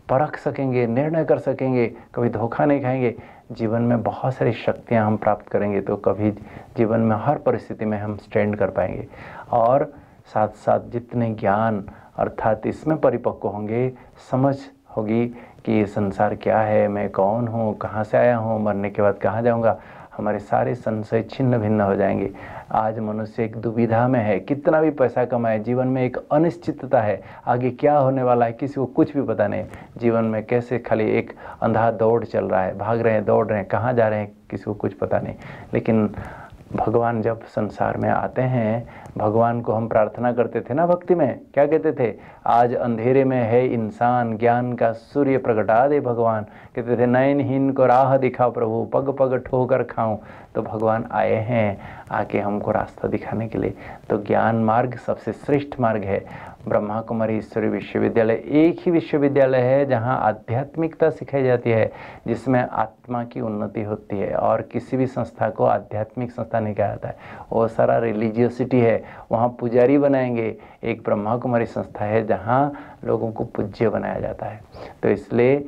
परख सकेंगे, निर्णय कर सकेंगे, कभी धोखा नहीं खाएंगे। जीवन में बहुत सारी शक्तियां हम प्राप्त करेंगे तो कभी जीवन में हर परिस्थिति में हम स्टैंड कर पाएंगे। और साथ साथ जितने ज्ञान अर्थात इसमें परिपक्व होंगे, समझ होगी कि ये संसार क्या है, मैं कौन हूँ, कहाँ से आया हूँ, मरने के बाद कहाँ जाऊँगा, हमारे सारे संशय छिन्न भिन्न हो जाएंगे। आज मनुष्य एक दुविधा में है, कितना भी पैसा कमाए, जीवन में एक अनिश्चितता है, आगे क्या होने वाला है किसी को कुछ भी पता नहीं। जीवन में कैसे खाली एक अंधा दौड़ चल रहा है, भाग रहे हैं, दौड़ रहे हैं, कहाँ जा रहे हैं किसी को कुछ पता नहीं। लेकिन भगवान जब संसार में आते हैं, भगवान को हम प्रार्थना करते थे ना भक्ति में, क्या कहते थे? आज अंधेरे में है इंसान, ज्ञान का सूर्य प्रगटा दे भगवान। कहते थे नयनहीन को राह दिखाओ प्रभु, पग पग ठोकर खाऊं। तो भगवान आए हैं आके हमको रास्ता दिखाने के लिए। तो ज्ञान मार्ग सबसे श्रेष्ठ मार्ग है। ब्रह्मा कुमारी ईश्वरीय विश्वविद्यालय एक ही विश्वविद्यालय है जहाँ आध्यात्मिकता सिखाई जाती है, जिसमें आत्मा की उन्नति होती है। और किसी भी संस्था को आध्यात्मिक संस्था नहीं कहा जाता है, वो सारा रिलीजियसिटी है। वहाँ पुजारी बनाएंगे। एक ब्रह्मा कुमारी संस्था है जहाँ लोगों को पूज्य बनाया जाता है। तो इसलिए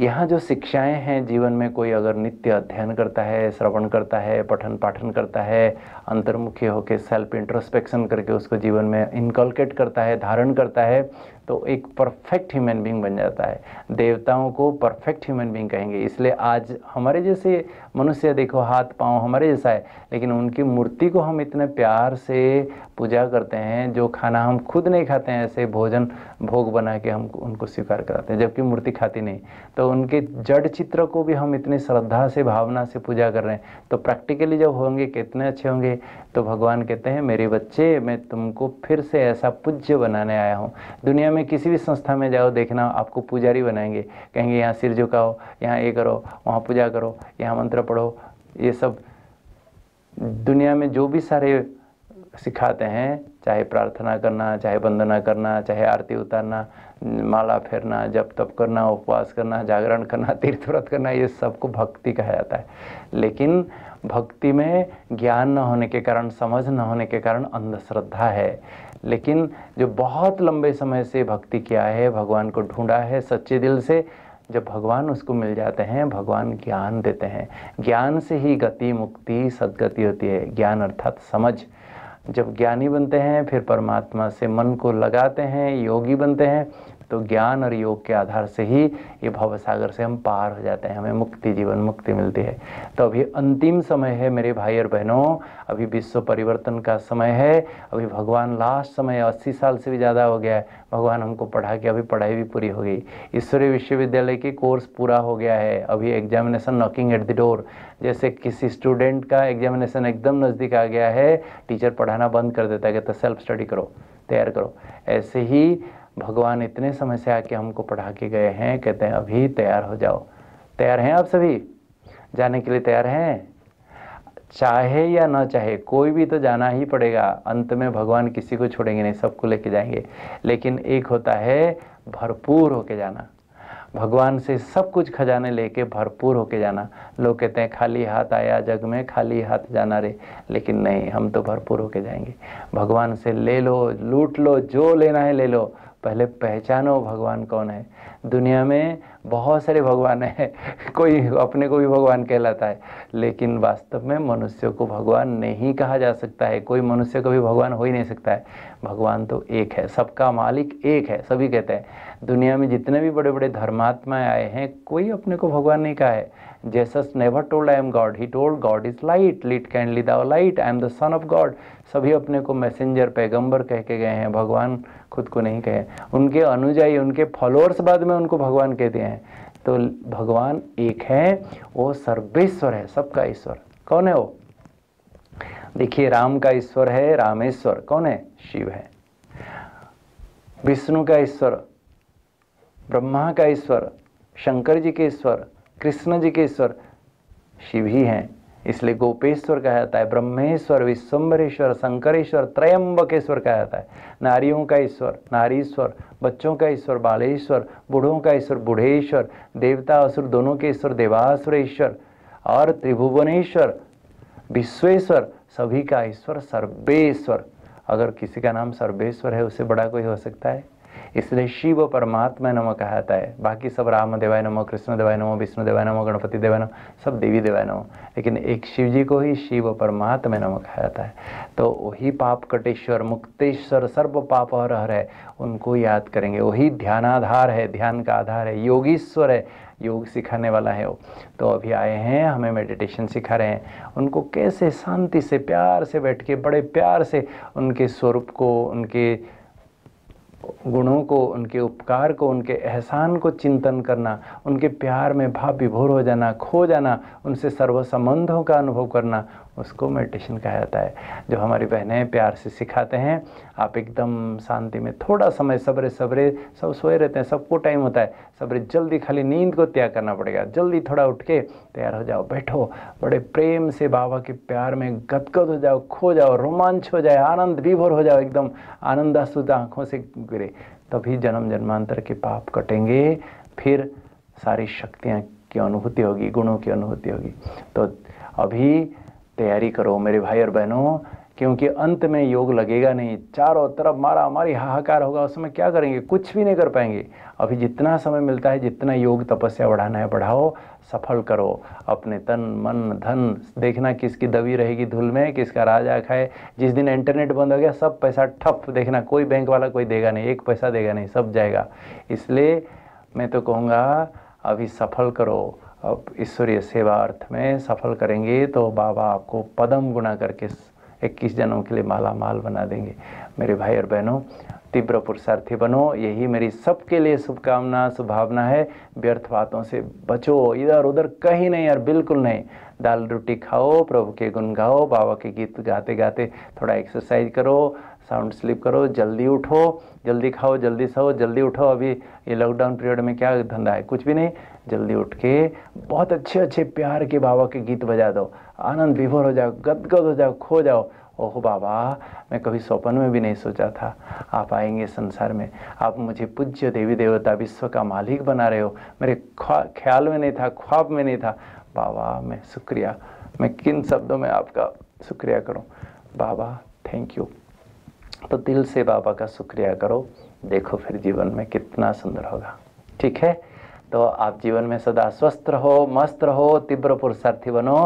यहाँ जो शिक्षाएं हैं, जीवन में कोई अगर नित्य अध्ययन करता है, श्रवण करता है, पठन पाठन करता है, अंतर्मुखी होकर सेल्फ इंट्रोस्पेक्शन करके उसको जीवन में इनकलकेट करता है, धारण करता है, तो एक परफेक्ट ह्यूमन बीइंग बन जाता है। देवताओं को परफेक्ट ह्यूमन बीइंग कहेंगे। इसलिए आज हमारे जैसे मनुष्य देखो, हाथ पाँव हमारे जैसा है, लेकिन उनकी मूर्ति को हम इतने प्यार से पूजा करते हैं, जो खाना हम खुद नहीं खाते हैं ऐसे भोजन भोग बना के हम उनको स्वीकार कराते हैं, जबकि मूर्ति खाती नहीं। तो उनके जड़ चित्र को भी हम इतनी श्रद्धा से भावना से पूजा कर रहे हैं, तो प्रैक्टिकली जब होंगे कितने अच्छे होंगे। तो भगवान कहते हैं मेरे बच्चे, मैं तुमको फिर से ऐसा पूज्य बनाने आया हूँ। दुनिया में किसी भी संस्था में जाओ, देखना आपको पुजारी बनाएंगे, कहेंगे यहाँ सिर झुकाओ, यहाँ ये करो, वहाँ पूजा करो, यहाँ मंत्र पढ़ो। ये सब दुनिया में जो भी सारे सिखाते हैं, चाहे प्रार्थना करना, चाहे वंदना करना, चाहे आरती उतारना, माला फेरना, जप तप करना, उपवास करना, जागरण करना, तीर्थ व्रत करना, ये सबको भक्ति कहा जाता है। लेकिन भक्ति में ज्ञान न होने के कारण, समझ न होने के कारण अंधश्रद्धा है। लेकिन जो बहुत लंबे समय से भक्ति किया है, भगवान को ढूंढा है सच्चे दिल से, जब भगवान उसको मिल जाते हैं, भगवान ज्ञान देते हैं। ज्ञान से ही गति, मुक्ति, सद्गति होती है। ज्ञान अर्थात समझ। जब ज्ञानी बनते हैं, फिर परमात्मा से मन को लगाते हैं, योगी बनते हैं, तो ज्ञान और योग के आधार से ही ये भवसागर से हम पार हो जाते हैं, हमें मुक्ति, जीवन मुक्ति मिलती है। तो अभी अंतिम समय है मेरे भाई और बहनों, अभी विश्व परिवर्तन का समय है। अभी भगवान लास्ट समय, 80 साल से भी ज़्यादा हो गया है, भगवान हमको पढ़ा के, अभी पढ़ाई भी पूरी हो गई। ईश्वरीय विश्वविद्यालय की कोर्स पूरा हो गया है, अभी examination knocking at the door. जैसे किसी स्टूडेंट का एग्जामिनेशन एकदम नज़दीक आ गया है, टीचर पढ़ाना बंद कर देता है, कहता सेल्फ स्टडी करो, तैयार करो। ऐसे ही भगवान इतने समय से आके हमको पढ़ा के गए हैं, कहते हैं अभी तैयार हो जाओ। तैयार हैं आप सभी? जाने के लिए तैयार हैं? चाहे या ना चाहे, कोई भी तो जाना ही पड़ेगा। अंत में भगवान किसी को छोड़ेंगे नहीं, सबको लेके जाएंगे। लेकिन एक होता है भरपूर होके जाना, भगवान से सब कुछ खजाने लेके भरपूर होके जाना। लोग कहते हैं खाली हाथ आया जग में, खाली हाथ जाना रे, लेकिन नहीं, हम तो भरपूर होके जाएंगे। भगवान से ले लो, लूट लो, जो लेना है ले लो। पहले पहचानो भगवान कौन है। दुनिया में बहुत सारे भगवान हैं, कोई अपने को भी भगवान कहलाता है, लेकिन वास्तव में मनुष्य को भगवान नहीं कहा जा सकता है। कोई मनुष्य को भी भगवान हो ही नहीं सकता है। भगवान तो एक है, सबका मालिक एक है, सभी कहते हैं। दुनिया में जितने भी बड़े बड़े धर्मात्माएं आए हैं, कोई अपने को भगवान नहीं कहा है। Jesus never told I am God, he told God is light, lead kindly thou light, I am the son of God. सभी अपने को मैसेंजर, पैगंबर कह के गए हैं, भगवान खुद को नहीं कहे। उनके अनुयायी, उनके फॉलोअर्स बाद में उनको भगवान कहते हैं। तो भगवान एक है, वो सर्वेश्वर है, सबका ईश्वर। कौन है वो? देखिए, राम का ईश्वर है रामेश्वर, कौन है? शिव है। विष्णु का ईश्वर, ब्रह्मा का ईश्वर, शंकर जी के ईश्वर, कृष्ण जी के ईश्वर शिव ही हैं। इसलिए गोपेश्वर कहा जाता है, ब्रह्मेश्वर, विश्वम्भरेश्वर, शंकरेश्वर, त्रयंबकेश्वर कहा जाता है। नारियों का ईश्वर नारीश्वर, बच्चों का ईश्वर बालेश्वर, बूढ़ों का ईश्वर बूढ़ेश्वर, देवता असुर दोनों के ईश्वर देवासुरेश्वर, और त्रिभुवनेश्वर विश्वेश्वर, सभी का ईश्वर सर्वेश्वर। अगर किसी का नाम सर्वेश्वर है, उससे बड़ा कोई हो सकता है? इसलिए शिव परमात्मा नमः कहा जाता है। बाकी सब राम देवाय नमः, कृष्ण देवाय नमः, विष्णु देवाय नमः, गणपति देवाय नमः, सब देवी देवाय नमः, लेकिन एक शिव जी को ही शिव परमात्मा नमः कहा जाता है। तो वही पाप कटेश्वर, मुक्तेश्वर, सर्व पाप हर है, उनको याद करेंगे। वही ध्यानाधार है, ध्यान का आधार है, योगीश्वर है, योग सिखाने वाला है वो। तो अभी आए हैं, हमें मेडिटेशन सिखा रहे हैं। उनको कैसे शांति से, प्यार से बैठ के, बड़े प्यार से उनके स्वरूप को, उनके गुणों को, उनके उपकार को, उनके एहसान को चिंतन करना, उनके प्यार में भाव विभोर हो जाना, खो जाना, उनसे सर्व संबंधों का अनुभव करना, उसको मेडिटेशन कहा जाता है। जो हमारी बहनें प्यार से सिखाते हैं, आप एकदम शांति में थोड़ा समय, सब्रे सब्रे, सब सोए रहते हैं, सबको टाइम होता है, सब्रे जल्दी, खाली नींद को त्याग करना पड़ेगा। जल्दी थोड़ा उठ के तैयार हो जाओ, बैठो, बड़े प्रेम से बाबा के प्यार में गदगद हो जाओ, खो जाओ, रोमांच हो जाए, आनंद विभोर हो जाओ, एकदम आनंदाश्रु आंखों से गिरे। तभी जन्म जन्मांतर के पाप कटेंगे, फिर सारी शक्तियाँ की अनुभूति होगी, गुणों की अनुभूति होगी। तो अभी तैयारी करो मेरे भाई और बहनों, क्योंकि अंत में योग लगेगा नहीं, चारों तरफ मारा मारी हाहाकार होगा, उसमें क्या करेंगे, कुछ भी नहीं कर पाएंगे। अभी जितना समय मिलता है, जितना योग तपस्या बढ़ाना है बढ़ाओ, सफल करो अपने तन मन धन। देखना किसकी दबी रहेगी धूल में, किसका राजा खाए। जिस दिन इंटरनेट बंद हो गया सब पैसा ठप, देखना कोई बैंक वाला कोई देगा नहीं, एक पैसा देगा नहीं, सब जाएगा। इसलिए मैं तो कहूँगा अभी सफल करो। अब ईश्वरीय सेवा अर्थ में सफल करेंगे तो बाबा आपको पदम गुना करके 21 जन्मों के लिए माला माल बना देंगे। मेरे भाई और बहनों, तीव्र पुरुषार्थी बनो, यही मेरी सबके लिए शुभकामना शुभभावना है। व्यर्थ बातों से बचो, इधर उधर कहीं नहीं यार, बिल्कुल नहीं। दाल रोटी खाओ, प्रभु के गुण गाओ, बाबा के गीत गाते गाते थोड़ा एक्सरसाइज करो, साउंड स्लीप करो, जल्दी उठो, जल्दी खाओ, जल्दी सो, जल्दी उठो। अभी ये लॉकडाउन पीरियड में क्या धंधा है, कुछ भी नहीं। जल्दी उठ के बहुत अच्छे अच्छे प्यार के बाबा के गीत बजा दो, आनंद विभोर हो जाओ, गदगद हो जाओ, खो जाओ। ओह बाबा, मैं कभी स्वप्न में भी नहीं सोचा था आप आएंगे संसार में। आप मुझे पूज्य देवी देवता विश्व का मालिक बना रहे हो, मेरे ख्याल में नहीं था, ख्वाब में नहीं था। बाबा मैं शुक्रिया, मैं किन शब्दों में आपका शुक्रिया करूं। बाबा थैंक यू। तो दिल से बाबा का शुक्रिया करो, देखो फिर जीवन में कितना सुंदर होगा। ठीक है, तो आप जीवन में सदा स्वस्थ रहो, मस्त रहो, तीव्र पुरुषार्थी बनो,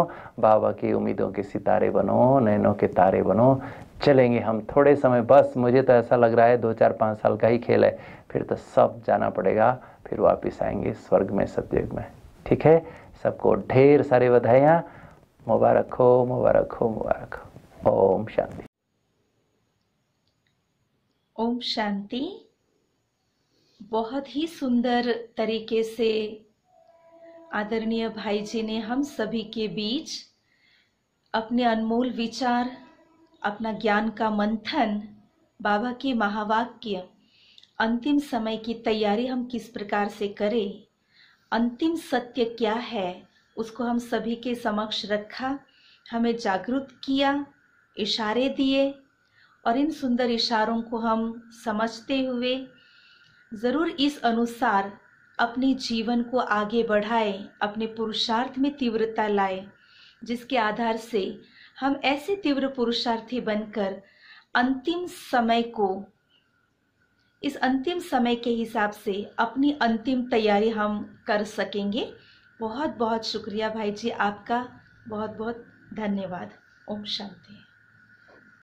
बाबा की उम्मीदों के सितारे बनो, नैनों के तारे बनो। चलेंगे हम थोड़े समय, बस मुझे तो ऐसा लग रहा है 2 4 5 साल का ही खेल है, फिर तो सब जाना पड़ेगा, फिर वापस आएंगे स्वर्ग में सतयुग में। ठीक है, सबको ढेर सारी बधाइयाँ, मुबारक हो मुबारक हो मुबारक हो। ओम शांति। ओम शांति। बहुत ही सुंदर तरीके से आदरणीय भाई जी ने हम सभी के बीच अपने अनमोल विचार, अपना ज्ञान का मंथन, बाबा के महावाक्य, अंतिम समय की तैयारी हम किस प्रकार से करें, अंतिम सत्य क्या है, उसको हम सभी के समक्ष रखा, हमें जागरूक किया, इशारे दिए, और इन सुंदर इशारों को हम समझते हुए ज़रूर इस अनुसार अपने जीवन को आगे बढ़ाएं, अपने पुरुषार्थ में तीव्रता लाएं, जिसके आधार से हम ऐसे तीव्र पुरुषार्थी बनकर अंतिम समय को, इस अंतिम समय के हिसाब से अपनी अंतिम तैयारी हम कर सकेंगे। बहुत बहुत शुक्रिया भाई जी आपका, बहुत बहुत धन्यवाद। ओम शांति।